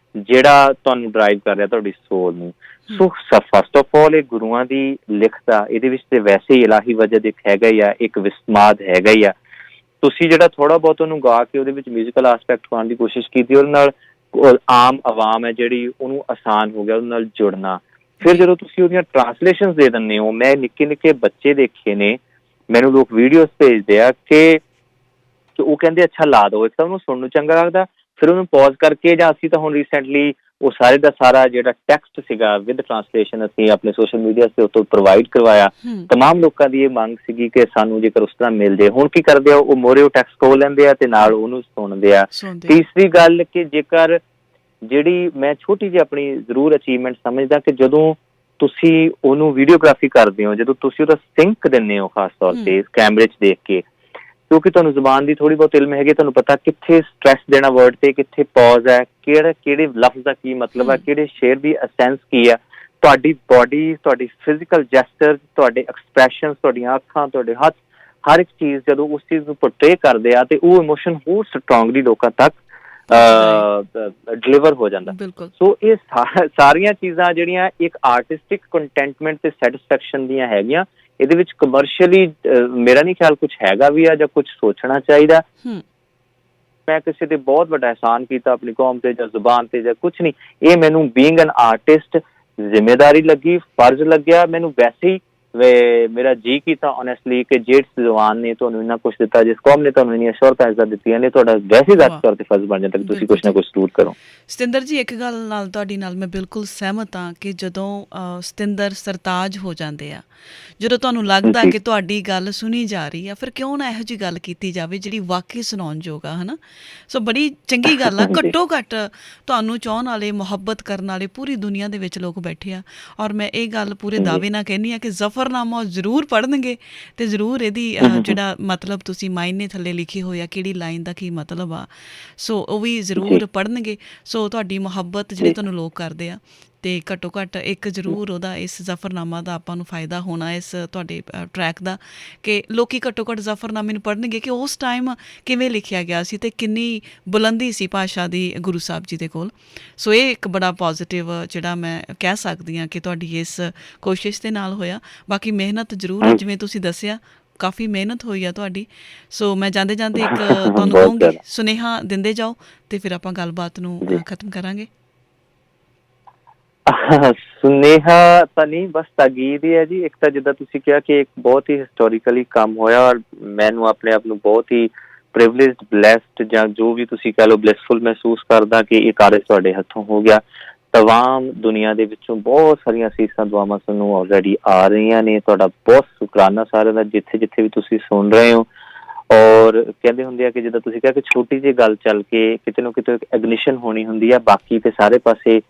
ਜਿਹੜਾ ਤੁਹਾਨੂੰ ਡਰਾਈਵ ਕਰ ਰਿਹਾ ਤੁਹਾਡੀ ਸੋਲ ਨੂੰ। ਸੋ ਫਸਟ ਆਫ ਆਲ ਇਹ ਗੁਰੂਆਂ ਦੀ ਲਿਖਤ ਆ, ਇਹਦੇ ਵਿੱਚ ਤੇ ਵੈਸੇ ਹੀ ਇਲਾਹੀ ਵਜਦ ਇੱਕ ਹੈਗਾ ਹੀ ਆ, ਇੱਕ ਵਿਸਮਾਦ ਹੈਗਾ ਹੀ ਆ। ਤੁਸੀਂ ਜਿਹੜਾ ਥੋੜਾ ਬਹੁਤ ਉਹਨੂੰ ਗਾ ਕੇ ਉਹਦੇ ਵਿੱਚ ਮਿਊਜ਼ੀਕਲ ਐਸਪੈਕਟ ਪਾਉਣ ਦੀ ਕੋਸ਼ਿਸ਼ ਕੀਤੀ, ਉਹਦੇ ਨਾਲ ਆਮ ਆਵਾਮ ਹੈ ਜਿਹੜੀ ਉਹਨੂੰ ਆਸਾਨ ਹੋ ਗਿਆ ਉਹਦੇ ਨਾਲ ਜੁੜਨਾ। ਫਿਰ ਜਦੋਂ ਤੁਸੀਂ ਉਹਦੀਆਂ ਟਰਾਂਸਲੇਸ਼ਨਸ ਦੇ ਦਿੰਦੇ ਹੋ, ਮੈਂ ਨਿੱਕੇ ਨਿੱਕੇ ਬੱਚੇ ਦੇਖੇ ਨੇ, ਮੈਨੂੰ ਲੋਕ ਵੀਡੀਓਜ਼ ਭੇਜਦੇ ਆ ਕਿ ਉਹ ਕਹਿੰਦੇ ਅੱਛਾ ਲਾ ਦਿਓ, ਇੱਕ ਤਾਂ ਉਹਨੂੰ ਸੁਣਨ ਨੂੰ ਚੰਗਾ ਲੱਗਦਾ, ਫਿਰ ਉਹਨੂੰ ਪੌਜ਼ ਕਰਕੇ, ਜਾਂ ਅਸੀਂ ਤਾਂ ਹੁਣ ਰੀਸੈਂਟਲੀ ਉਹ ਸਾਰੇ ਦਾ ਸਾਰਾ ਜਿਹੜਾ ਟੈਕਸਟ ਸੀਗਾ ਵਿਦ ਟਰਾਂਸਲੇਸ਼ਨ ਅਸੀਂ ਆਪਣੇ ਸੋਸ਼ਲ ਮੀਡੀਆ ਤੇ ਉੱਤੋਂ ਪ੍ਰੋਵਾਈਡ ਕਰਵਾਇਆ। ਤਮਾਮ ਲੋਕਾਂ ਦੀ ਇਹ ਮੰਗ ਸੀਗੀ ਕਿ ਸਾਨੂੰ ਜੇਕਰ ਉਸ ਤਰ੍ਹਾਂ ਮਿਲ ਜੇ। ਹੁਣ ਕੀ ਕਰਦੇ ਆ, ਉਹ ਮੋਰੇ ਉਹ ਟੈਕਸਟ ਖੋਲ ਲੈਂਦੇ ਆ ਤੇ ਨਾਲ ਉਹਨੂੰ ਸੁਣਦੇ ਆ। ਤੀਸਰੀ ਗੱਲ ਕਿ ਜੇਕਰ ਜਿਹੜੀ ਮੈਂ ਛੋਟੀ ਜਿਹੀ ਆਪਣੀ ਜ਼ਰੂਰ ਅਚੀਵਮੈਂਟ ਸਮਝਦਾ ਕਿ ਜਦੋਂ ਤੁਸੀਂ ਉਹਨੂੰ ਵੀਡੀਓਗ੍ਰਾਫੀ ਕਰਦੇ ਹੋ, ਜਦੋਂ ਤੁਸੀਂ ਉਹਦਾ ਸਿੰਕ ਦਿੰਦੇ ਹੋ ਖਾਸ ਤੌਰ ਤੇ ਕੈਮਰੇ 'ਚ ਦੇਖ ਕੇ, ਕਿਉਂਕਿ ਤੁਹਾਨੂੰ ਜ਼ੁਬਾਨ ਦੀ ਥੋੜੀ ਬਹੁਤ ਇਲਮ ਹੈਗੀ, ਤੁਹਾਨੂੰ ਪਤਾ ਕਿੱਥੇ ਸਟ੍ਰੈਸ ਦੇਣਾ ਵਰਡ ਤੇ, ਕਿੱਥੇ ਪੌਜ਼ ਹੈ, ਕਿਹੜੇ ਲਫ਼ਜ਼ ਦਾ ਕੀ ਮਤਲਬ ਹੈ, ਕਿਹੜੇ ਸ਼ੇਅਰ ਦੀ ਅਸੈਂਸ ਕੀ ਹੈ। ਤੁਹਾਡੀ ਬੋਡੀ, ਤੁਹਾਡੀ ਫਿਜ਼ੀਕਲ ਜੈਸਚਰ, ਤੁਹਾਡੇ ਐਕਸਪ੍ਰੈਸ਼ਨ, ਤੁਹਾਡੀਆਂ ਅੱਖਾਂ, ਤੁਹਾਡੇ ਹੱਥ, ਹਰ ਇੱਕ ਚੀਜ਼ ਜਦੋਂ ਉਸ ਚੀਜ਼ ਨੂੰ ਪੋਰਟਰੇ ਕਰਦੇ ਆ ਤੇ ਉਹ ਇਮੋਸ਼ਨ ਹੋਰ ਸਟਰੋਂਗਲੀ ਲੋਕਾਂ ਤੱਕ ਡਿਲੀਵਰ ਹੋ ਜਾਂਦਾ। ਸੋ ਇਹ ਸਾਰੀਆਂ ਚੀਜ਼ਾਂ ਜਿਹੜੀਆਂ ਇੱਕ ਆਰਟਿਸਟਿਕ ਕੰਟੈਂਟਮੈਂਟ ਤੇ ਸੈਟਿਸਫੈਕਸ਼ਨ ਦੀਆਂ ਹੈਗੀਆਂ, ਇਹਦੇ ਵਿੱਚ ਕਮਰਸ਼ੀਅਲੀ ਮੇਰਾ ਨਹੀਂ ਖਿਆਲ ਕੁਛ ਹੈਗਾ ਵੀ ਆ ਜਾਂ ਕੁਛ ਸੋਚਣਾ ਚਾਹੀਦਾ। ਮੈਂ ਕਿਸੇ ਤੇ ਬਹੁਤ ਵੱਡਾ ਅਹਿਸਾਨ ਕੀਤਾ ਆਪਣੀ ਕੌਮ ਤੇ ਜਾਂ ਜ਼ੁਬਾਨ ਤੇ ਜਾਂ ਕੁਛ ਨਹੀਂ, ਇਹ ਮੈਨੂੰ ਬੀਇੰਗ ਐਨ ਆਰਟਿਸਟ ਜ਼ਿੰਮੇਦਾਰੀ ਲੱਗੀ, ਫਰਜ਼ ਲੱਗਿਆ। ਮੈਨੂੰ ਵੈਸੇ ਹੀ ਮੇਰਾ ਜੀ ਕੀਤਾ ਓਨੈਸਟਲੀ ਕਿ ਜਿਸ ਜ਼ੁਬਾਨ ਨੇ ਤੁਹਾਨੂੰ ਇੰਨਾ ਕੁਛ ਦਿੱਤਾ, ਜਿਸ ਕੌਮ ਨੇ ਤੁਹਾਨੂੰ ਇੰਨੀਆਂ ਸ਼ੌਹਰਤਾਂ ਇੱਜ਼ਤ ਦਿੱਤੀਆਂ ਨੇ, ਤੁਹਾਡਾ ਵੈਸੇ ਜ਼ਾਤੀ ਤੌਰ ਤੇ ਫਰਜ਼ ਬਣ ਜਾਂਦਾ ਕਿ ਤੁਸੀਂ ਕੁਛ ਨਾ ਕੁਛ ਜ਼ਰੂਰ ਕਰੋ। ਸਤਿੰਦਰ ਜੀ, ਇੱਕ ਗੱਲ ਨਾਲ ਤੁਹਾਡੀ ਨਾਲ ਮੈਂ ਬਿਲਕੁਲ ਸਹਿਮਤ ਹਾਂ ਕਿ ਜਦੋਂ ਸਤਿੰਦਰ ਸਰਤਾਜ ਹੋ ਜਾਂਦੇ ਆ, ਜਦੋਂ ਤੁਹਾਨੂੰ ਲੱਗਦਾ ਕਿ ਤੁਹਾਡੀ ਗੱਲ ਸੁਣੀ ਜਾ ਰਹੀ ਆ, ਫਿਰ ਕਿਉਂ ਨਾ ਇਹੋ ਜਿਹੀ ਗੱਲ ਕੀਤੀ ਜਾਵੇ ਜਿਹੜੀ ਵਾਕਈ ਸੁਣਾਉਣ ਯੋਗ ਆ, ਹੈ ਨਾ। ਸੋ ਬੜੀ ਚੰਗੀ ਗੱਲ ਆ। ਘੱਟੋ ਘੱਟ ਤੁਹਾਨੂੰ ਚਾਹੁਣ ਵਾਲੇ, ਮੁਹੱਬਤ ਕਰਨ ਵਾਲੇ ਪੂਰੀ ਦੁਨੀਆ ਦੇ ਵਿੱਚ ਲੋਕ ਬੈਠੇ ਆ, ਔਰ ਮੈਂ ਇਹ ਗੱਲ ਪੂਰੇ ਦਾਅਵੇ ਨਾਲ ਕਹਿੰਦੀ ਹਾਂ ਕਿ ਜ਼ਫਰਨਾਮਾ ਜ਼ਰੂਰ ਪੜ੍ਹਨਗੇ ਅਤੇ ਜ਼ਰੂਰ ਇਹਦੀ ਜਿਹੜਾ ਮਤਲਬ ਤੁਸੀਂ ਮਾਇਨੇ ਥੱਲੇ ਲਿਖੇ ਹੋਏ ਆ, ਕਿਹੜੀ ਲਾਈਨ ਦਾ ਕੀ ਮਤਲਬ ਆ, ਸੋ ਉਹ ਵੀ ਜ਼ਰੂਰ ਪੜ੍ਹਨਗੇ। ਸੋ ਤੁਹਾਡੀ ਮੁਹੱਬਤ ਜਿਹੜੇ ਤੁਹਾਨੂੰ ਲੋਕ ਕਰਦੇ ਆ, ਅਤੇ ਘੱਟੋ ਘੱਟ ਇੱਕ ਜ਼ਰੂਰ ਉਹਦਾ ਇਸ ਜ਼ਫਰਨਾਮਾ ਦਾ ਆਪਾਂ ਨੂੰ ਫਾਇਦਾ ਹੋਣਾ, ਇਸ ਤੁਹਾਡੇ ਟਰੈਕ ਦਾ, ਕਿ ਲੋਕ ਘੱਟੋ ਘੱਟ ਜ਼ਫਰਨਾਮੇ ਨੂੰ ਪੜ੍ਹਨਗੇ ਕਿ ਉਸ ਟਾਈਮ ਕਿਵੇਂ ਲਿਖਿਆ ਗਿਆ ਸੀ ਅਤੇ ਕਿੰਨੀ ਬੁਲੰਦੀ ਸੀ ਭਾਸ਼ਾ ਦੀ ਗੁਰੂ ਸਾਹਿਬ ਜੀ ਦੇ ਕੋਲ। ਸੋ ਇਹ ਇੱਕ ਬੜਾ ਪੋਜ਼ੀਟਿਵ ਜਿਹੜਾ ਮੈਂ ਕਹਿ ਸਕਦੀ ਹਾਂ ਕਿ ਤੁਹਾਡੀ ਇਸ ਕੋਸ਼ਿਸ਼ ਦੇ ਨਾਲ ਹੋਇਆ। ਬਾਕੀ ਮਿਹਨਤ ਜ਼ਰੂਰ, ਜਿਵੇਂ ਤੁਸੀਂ ਦੱਸਿਆ, ਕਾਫੀ ਮਿਹਨਤ ਹੋਈ ਆ ਤੁਹਾਡੀ। ਸੋ ਮੈਂ ਜਾਂਦੇ ਜਾਂਦੇ ਇੱਕ ਤੁਹਾਨੂੰ ਕਹੂੰਗੀ ਸੁਨੇਹਾ ਦਿੰਦੇ ਜਾਓ ਅਤੇ ਫਿਰ ਆਪਾਂ ਗੱਲਬਾਤ ਨੂੰ ਖਤਮ ਕਰਾਂਗੇ। ਸੁਨੇਹਾ ਤਾਂ ਨਹੀਂ, ਬਸ ਤਾਕੀਦ ਹੀ ਹੈ ਜੀ। ਇੱਕ ਤਾਂ ਜਿੱਦਾਂ ਤੁਸੀਂ ਕਿਹਾ ਕਿ ਇੱਕ ਬਹੁਤ ਹੀ ਹਿਸਟੋਰੀਕਲੀ ਕੰਮ ਹੋਇਆ, ਔਰ ਮੈਨੂੰ ਆਪਣੇ ਆਪ ਨੂੰ ਬਹੁਤ ਹੀ ਪ੍ਰਿਵਿਲੇਜਡ, ਬਲੈਸਡ, ਜਾਂ ਜੋ ਵੀ ਤੁਸੀਂ ਕਹਿ ਲਓ, ਬਲਿਸਫੁਲ ਮਹਿਸੂਸ ਕਰਦਾ ਕਿ ਇਹ ਕਾਰਜ ਤੁਹਾਡੇ ਹੱਥੋਂ ਹੋ ਗਿਆ। ਤਮਾਮ ਦੁਨੀਆ ਦੇ ਵਿੱਚੋਂ ਬਹੁਤ ਸਾਰੀਆਂ ਅਸੀਸਾਂ ਦੁਆਵਾਂ ਸਾਨੂੰ ਆਲਰੇਡੀ ਆ ਰਹੀਆਂ ਨੇ। ਤੁਹਾਡਾ ਬਹੁਤ ਸ਼ੁਕਰਾਨਾ ਸਾਰਿਆਂ ਦਾ, ਜਿੱਥੇ ਜਿੱਥੇ ਵੀ ਤੁਸੀਂ ਸੁਣ ਰਹੇ ਹੋ। ਔਰ ਕਹਿੰਦੇ ਹੁੰਦੇ ਆ ਕਿ ਜਿੱਦਾਂ ਤੁਸੀਂ ਕਿਹਾ ਕਿ ਛੋਟੀ ਜਿਹੀ ਗੱਲ ਚੱਲ ਕੇ ਕਿਤੇ ਨਾ ਕਿਤੇ ਐਗਨੀਸ਼ਨ ਹੋਣੀ ਹੁੰਦੀ ਆ, ਬਾਕੀ ਤੇ ਸਾਰੇ ਪਾਸੇ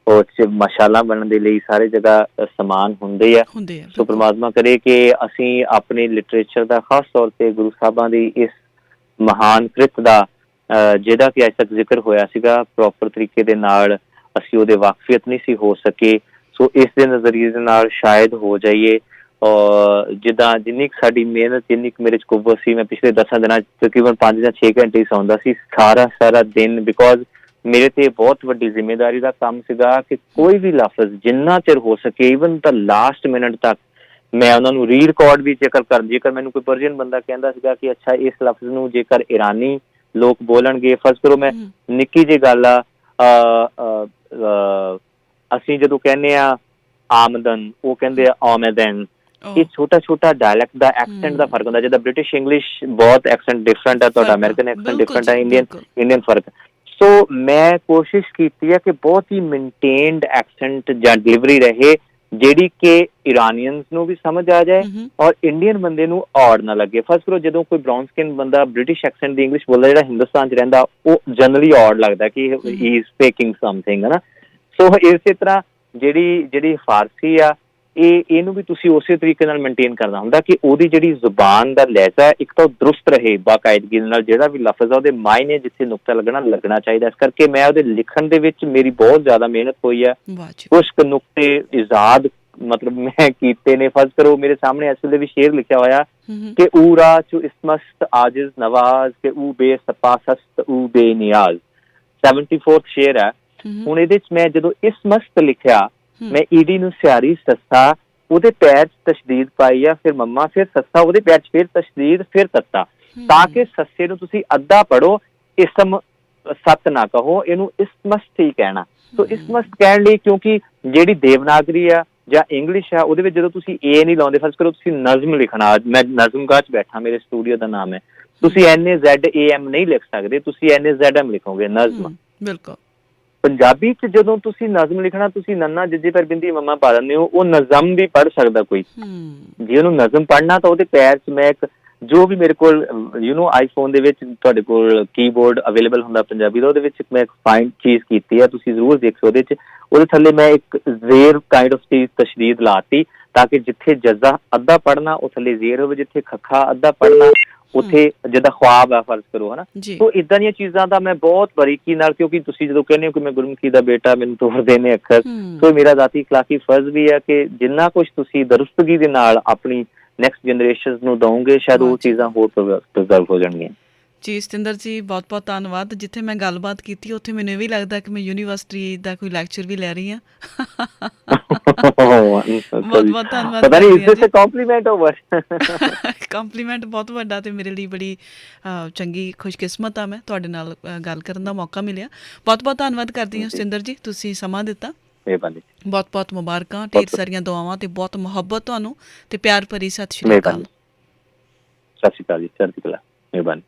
ਉਹ 'ਚ ਮਸ਼ਾਲਾਂ ਬਣਨ ਦੇ ਲਈ ਸਾਰੇ ਜਗ੍ਹਾ ਸਮਾਨ ਹੁੰਦੇ ਆ। ਸੋ ਪਰਮਾਤਮਾ ਕਰੇ ਕਿ ਅਸੀਂ ਆਪਣੇ ਲਿਟਰੇਚਰ ਦਾ, ਖਾਸ ਤੌਰ ਤੇ ਗੁਰੂ ਸਾਹਿਬਾਂ ਦੀ ਇਸ ਮਹਾਨ ਕ੍ਰਿਤ ਦਾ ਜਿਹਦਾ ਕਿ ਅੱਜ ਤੱਕ ਜ਼ਿਕਰ ਹੋਇਆ ਸੀਗਾ, ਪ੍ਰੋਪਰ ਤਰੀਕੇ ਦੇ ਨਾਲ ਅਸੀਂ ਉਹਦੇ ਵਾਕਫੀਅਤ ਨਹੀਂ ਸੀ ਹੋ ਸਕੇ। ਸੋ ਇਸ ਦੇ ਨਜ਼ਰੀਏ ਦੇ ਨਾਲ ਸ਼ਾਇਦ ਹੋ ਜਾਈਏ। ਔਰ ਜਿੱਦਾਂ ਜਿੰਨੀ ਕੁ ਸਾਡੀ ਮਿਹਨਤ, ਜਿੰਨੀ ਕੁ ਮੇਰੇ 'ਚ ਕੁਵਤ ਸੀ, ਮੈਂ ਪਿਛਲੇ 10 ਦਿਨਾਂ 'ਚ ਤਕਰੀਬਨ 5 ਜਾਂ 6 ਘੰਟੇ ਹੀ ਸੌਂਦਾ ਸੀ ਸਾਰਾ ਦਿਨ, ਬਿਕੋਜ਼ ਮੇਰੇ ਤੇ ਬਹੁਤ ਵੱਡੀ ਜ਼ਿੰਮੇਵਾਰੀ ਦਾ ਕੰਮ ਸੀਗਾ ਕਿ ਕੋਈ ਵੀ ਲਫ਼ਜ਼ ਜਿੰਨਾ ਚਿਰ ਹੋ ਸਕੇ, ਈਵਨ ਤਾਂ ਲਾਸਟ ਮਿੰਟ ਤੱਕ ਮੈਂ ਉਹਨਾਂ ਨੂੰ ਰੀ ਰਿਕਾਰਡ ਵੀ ਜੇਕਰ ਮੈਨੂੰ ਕੋਈ ਪਰਸ਼ੀਅਨ ਬੰਦਾ ਕਹਿੰਦਾ ਸੀਗਾ ਕਿ ਅੱਛਾ ਇਸ ਲਫ਼ਜ਼ ਨੂੰ ਜੇਕਰ ਇਰਾਨੀ ਲੋਕ ਬੋਲਣਗੇ, ਫਰਜ਼ ਕਰੋ ਮੈਂ ਨਿੱਕੀ ਜਿਹੀ ਗੱਲ ਆ, ਅਸੀਂ ਜਦੋਂ ਕਹਿੰਦੇ ਆ ਆਮਦਨ, ਉਹ ਕਹਿੰਦੇ ਆ ਆਮਦਨ। ਇਹ ਛੋਟਾ ਡਾਇਲੈਕਟ ਦਾ ਐਕਸੈਂਟ ਦਾ ਫਰਕ ਹੁੰਦਾ। ਜਿੱਦਾਂ ਬ੍ਰਿਟਿਸ਼ ਇੰਗਲਿਸ਼ ਬਹੁਤ ਐਕਸੈਂਟ ਡਿਫਰੈਂਟ ਹੈ, ਤੁਹਾਡਾ ਅਮਰੀਕਨ ਐਕਸੈਂਟ ਡਿਫਰੈਂਟ ਹੈ, ਇੰਡੀਅਨ ਫਰਕ। ਸੋ ਮੈਂ ਕੋਸ਼ਿਸ਼ ਕੀਤੀ ਹੈ ਕਿ ਬਹੁਤ ਹੀ ਮੇਨਟੇਨਡ ਐਕਸੈਂਟ ਜਾਂ ਡਿਲੀਵਰੀ ਰਹੇ, ਜਿਹੜੀ ਕਿ ਇਰਾਨੀਅਨਸ ਨੂੰ ਵੀ ਸਮਝ ਆ ਜਾਏ ਔਰ ਇੰਡੀਅਨ ਬੰਦੇ ਨੂੰ ਔਡ ਨਾ ਲੱਗੇ। ਫਸਟ ਕਰੋ ਜਦੋਂ ਕੋਈ ਬਰਾਊਨ ਸਕਿਨ ਬੰਦਾ ਬ੍ਰਿਟਿਸ਼ ਐਕਸੈਂਟ ਦੀ ਇੰਗਲਿਸ਼ ਬੋਲਦਾ, ਜਿਹੜਾ ਹਿੰਦੁਸਤਾਨ 'ਚ ਰਹਿੰਦਾ, ਉਹ ਜਨਰਲੀ ਔਡ ਲੱਗਦਾ ਕਿ ਹੀ ਇਜ਼ ਸਪੀਕਿੰਗ ਸਮਥਿੰਗ, ਹੈ ਨਾ। ਸੋ ਇਸੇ ਤਰ੍ਹਾਂ ਜਿਹੜੀ ਫਾਰਸੀ ਆ, ਇਹਨੂੰ ਵੀ ਤੁਸੀਂ ਉਸੇ ਤਰੀਕੇ ਨਾਲ ਮੇਨਟੇਨ ਕਰਨਾ ਹੁੰਦਾ ਕਿ ਉਹਦੀ ਜਿਹੜੀ ਜ਼ੁਬਾਨ ਦਾ ਲਹਿਜ਼ਾ ਇੱਕ ਤਾਂ ਦਰੁਸਤ ਰਹੇ, ਬਾਕਾਇਦਗੀ ਨਾਲ ਜਿਹੜਾ ਵੀ ਲਫ਼ਜ਼ ਆ ਉਹਦੇ ਮਾਇਨੇ ਜਿੱਥੇ ਨੁਕਤਾ ਲੱਗਣਾ ਚਾਹੀਦਾ। ਇਸ ਕਰਕੇ ਮੈਂ ਉਹਦੇ ਲਿਖਣ ਦੇ ਵਿੱਚ ਮੇਰੀ ਬਹੁਤ ਜ਼ਿਆਦਾ ਮਿਹਨਤ ਹੋਈ ਹੈ। ਕੁਛ ਕੁ ਨੁਕਤੇ ਇਜ਼ਾਦ ਮਤਲਬ ਮੈਂ ਕੀਤੇ ਨੇ। ਫਰਜ਼ ਕਰੋ ਮੇਰੇ ਸਾਹਮਣੇ ਇਸ ਵੇਲੇ ਵੀ ਸ਼ੇਰ ਲਿਖਿਆ ਹੋਇਆ ਕਿ ਊ ਰਾ ਚੂ ਇਸਮਸਤ ਆਜਿਜ਼ ਨਵਾਜ਼ ਕਿ ਊ ਬੇਸਪਾ ਸਸਤ ਊ ਬੇਨਿਆਜ਼, 74th ਸ਼ੇਰ ਹੈ। ਹੁਣ ਇਹਦੇ 'ਚ ਮੈਂ ਜਦੋਂ ਇਸਮਸਤ ਲਿਖਿਆ, ਮੈਂ ਈਡੀ ਨੂੰ ਸਿਆਰੀ ਸੱਸਾ, ਉਹਦੇ ਪੈਰ 'ਚ ਤਸ਼ਦੀਦ ਪਾਈ ਆ, ਫਿਰ ਮੰਮਾ, ਫਿਰ ਸੱਸਾ, ਉਹਦੇ ਪੈਰ 'ਚ ਫਿਰ ਤਸ਼ਦੀਦ, ਫਿਰ ਤੱਤਾ, ਤਾਂ ਕਿ ਸੱਸੇ ਨੂੰ ਤੁਸੀਂ ਅੱਧਾ ਪੜੋ, ਇਸਮ ਸੱਤ ਨਾ ਕਹੋ, ਇਹਨੂੰ ਇਸਮਸਤ ਹੀ ਕਹਿਣਾ। ਸੋ ਇਸਮਸਤ ਕਹਿਣ ਲਈ, ਕਿਉਂਕਿ ਜਿਹੜੀ ਦੇਵਨਾਗਰੀ ਆ ਜਾਂ ਇੰਗਲਿਸ਼ ਆ, ਉਹਦੇ ਵਿੱਚ ਜਦੋਂ ਤੁਸੀਂ ਏ ਨਹੀਂ ਲਾਉਂਦੇ, ਫਰਜ਼ ਕਰੋ ਤੁਸੀਂ ਨਜ਼ਮ ਲਿਖਣਾ, ਮੈਂ ਨਜ਼ਮਗਾਹ 'ਚ ਬੈਠਾ, ਮੇਰੇ ਸਟੂਡੀਓ ਦਾ ਨਾਮ ਹੈ, ਤੁਸੀਂ NAZAM ਨਹੀਂ ਲਿਖ ਸਕਦੇ, ਤੁਸੀਂ NAZM ਲਿਖੋਗੇ, ਨਜ਼ਮ। ਬਿਲਕੁਲ। ਪੰਜਾਬੀ 'ਚ ਜਦੋਂ ਤੁਸੀਂ ਨਜ਼ਮ ਲਿਖਣਾ, ਤੁਸੀਂ ਨੰਨਾ ਜੱਜੇ ਪਰ ਬਿੰਦੀ ਮੰਮਾ ਪਾ ਦਿੰਦੇ ਹੋ, ਉਹ ਨਜ਼ਮ ਵੀ ਪੜ੍ਹ ਸਕਦਾ ਕੋਈ। ਜੇ ਉਹਨੂੰ ਨਜ਼ਮ ਪੜ੍ਹਨਾ ਤਾਂ ਉਹਦੇ ਪੈਰ 'ਚ ਮੈਂ ਇੱਕ, ਜੋ ਵੀ ਮੇਰੇ ਕੋਲ ਆਈਫੋਨ ਦੇ ਵਿੱਚ ਤੁਹਾਡੇ ਕੋਲ ਕੀਬੋਰਡ ਅਵੇਲੇਬਲ ਹੁੰਦਾ ਪੰਜਾਬੀ ਦਾ, ਉਹਦੇ ਵਿੱਚ ਮੈਂ ਇੱਕ ਫਾਈਨ ਚੀਜ਼ ਕੀਤੀ ਹੈ, ਤੁਸੀਂ ਜ਼ਰੂਰ ਦੇਖੋ। ਉਹਦੇ ਥੱਲੇ ਮੈਂ ਇੱਕ ਜ਼ੇਰ ਕਾਈਂਡ ਆਫ ਚੀਜ਼ ਤਸ਼ਦੀਦ ਲਾਤੀ, ਤਾਂ ਕਿ ਜਿੱਥੇ ਜਜ਼ਾ ਅੱਧਾ ਪੜ੍ਹਨਾ ਉਹ ਥੱਲੇ ਜ਼ੇਰ ਹੋਵੇ, ਜਿੱਥੇ ਖੱਖਾ ਅੱਧਾ ਪੜ੍ਹਨਾ ਉੱਥੇ ਜਿੱਦਾਂ ਖੁਆਬ ਆ, ਫਰਜ਼ ਕਰੋ, ਹਨਾ। ਸੋ ਏਦਾਂ ਦੀਆਂ ਚੀਜ਼ਾਂ ਦਾ ਮੈਂ ਬਹੁਤ ਬਾਰੀਕੀ ਨਾਲ, ਕਿਉਂਕਿ ਤੁਸੀਂ ਜਦੋਂ ਕਹਿੰਦੇ ਹੋ ਕਿ ਮੈਂ ਗੁਰਮੁਖੀ ਦਾ ਬੇਟਾ, ਮੈਨੂੰ ਤੋੜਦੇ ਨੇ ਅੱਖਰ, ਸੋ ਮੇਰਾ ਜ਼ਾਤੀ ਇਖਲਾਕੀ ਫਰਜ਼ ਵੀ ਹੈ ਕਿ ਜਿੰਨਾ ਕੁਛ ਤੁਸੀਂ ਦਰੁਸਤਗੀ ਦੇ ਨਾਲ ਆਪਣੀ ਨੈਕਸਟ ਜਨਰੇਸ਼ਨ ਨੂੰ ਦਓਗੇ, ਸ਼ਾਇਦ ਉਹ ਚੀਜ਼ਾਂ ਹੋਰ ਪ੍ਰੀਜ਼ਰਵ ਹੋ ਜਾਣਗੀਆਂ। ਜੀ ਸਤਿੰਦਰ ਜੀ, ਬਹੁਤ ਬਹੁਤ ਧੰਨਵਾਦ। ਜਿੱਥੇ ਮੈਂ ਗੱਲਬਾਤ ਕੀਤੀ ਉੱਥੇ ਮੈਨੂੰ ਇਹ ਵੀ ਲੱਗਦਾ ਕਿ ਮੈਂ ਯੂਨੀਵਰਸਿਟੀ ਦਾ ਕੋਈ ਲੈਕਚਰ ਵੀ ਲੈ ਰਹੀ ਹਾਂ। ਬਹੁਤ ਧੰਨਵਾਦ। ਪਤਾ ਨਹੀਂ, ਇਸ ਤੇ ਕੰਪਲੀਮੈਂਟ ਹੋਵਰ ਕੰਪਲੀਮੈਂਟ ਬਹੁਤ ਵੱਡਾ, ਤੇ ਮੇਰੇ ਲਈ ਬੜੀ ਚੰਗੀ ਖੁਸ਼ਕਿਸਮਤ ਆ ਮੈਂ ਤੁਹਾਡੇ ਨਾਲ ਗੱਲ ਕਰਨ ਦਾ ਮੌਕਾ ਮਿਲਿਆ। ਬਹੁਤ ਬਹੁਤ ਧੰਨਵਾਦ ਕਰਦੀ ਹਾਂ ਸਤਿੰਦਰ ਜੀ, ਤੁਸੀਂ ਸਮਾਂ ਦਿੱਤਾ। ਬਹੁਤ ਬਹੁਤ ਮੁਬਾਰਕਾਂ, ਢੇਰ ਸਾਰੀਆਂ ਦੁਆਵਾਂ ਤੇ ਬਹੁਤ ਮੁਹੱਬਤ ਤੁਹਾਨੂੰ, ਤੇ ਪਿਆਰ ਭਰੀ ਸਤਿ ਸ਼੍ਰੀ ਅਕਾਲ। ਸਤਿ ਸ਼੍ਰੀ ਅਕਾਲ ਜੀ, ਚੜ੍ਹਦੀ ਕਲਾ, ਮਿਹਰਬਾਨੀ।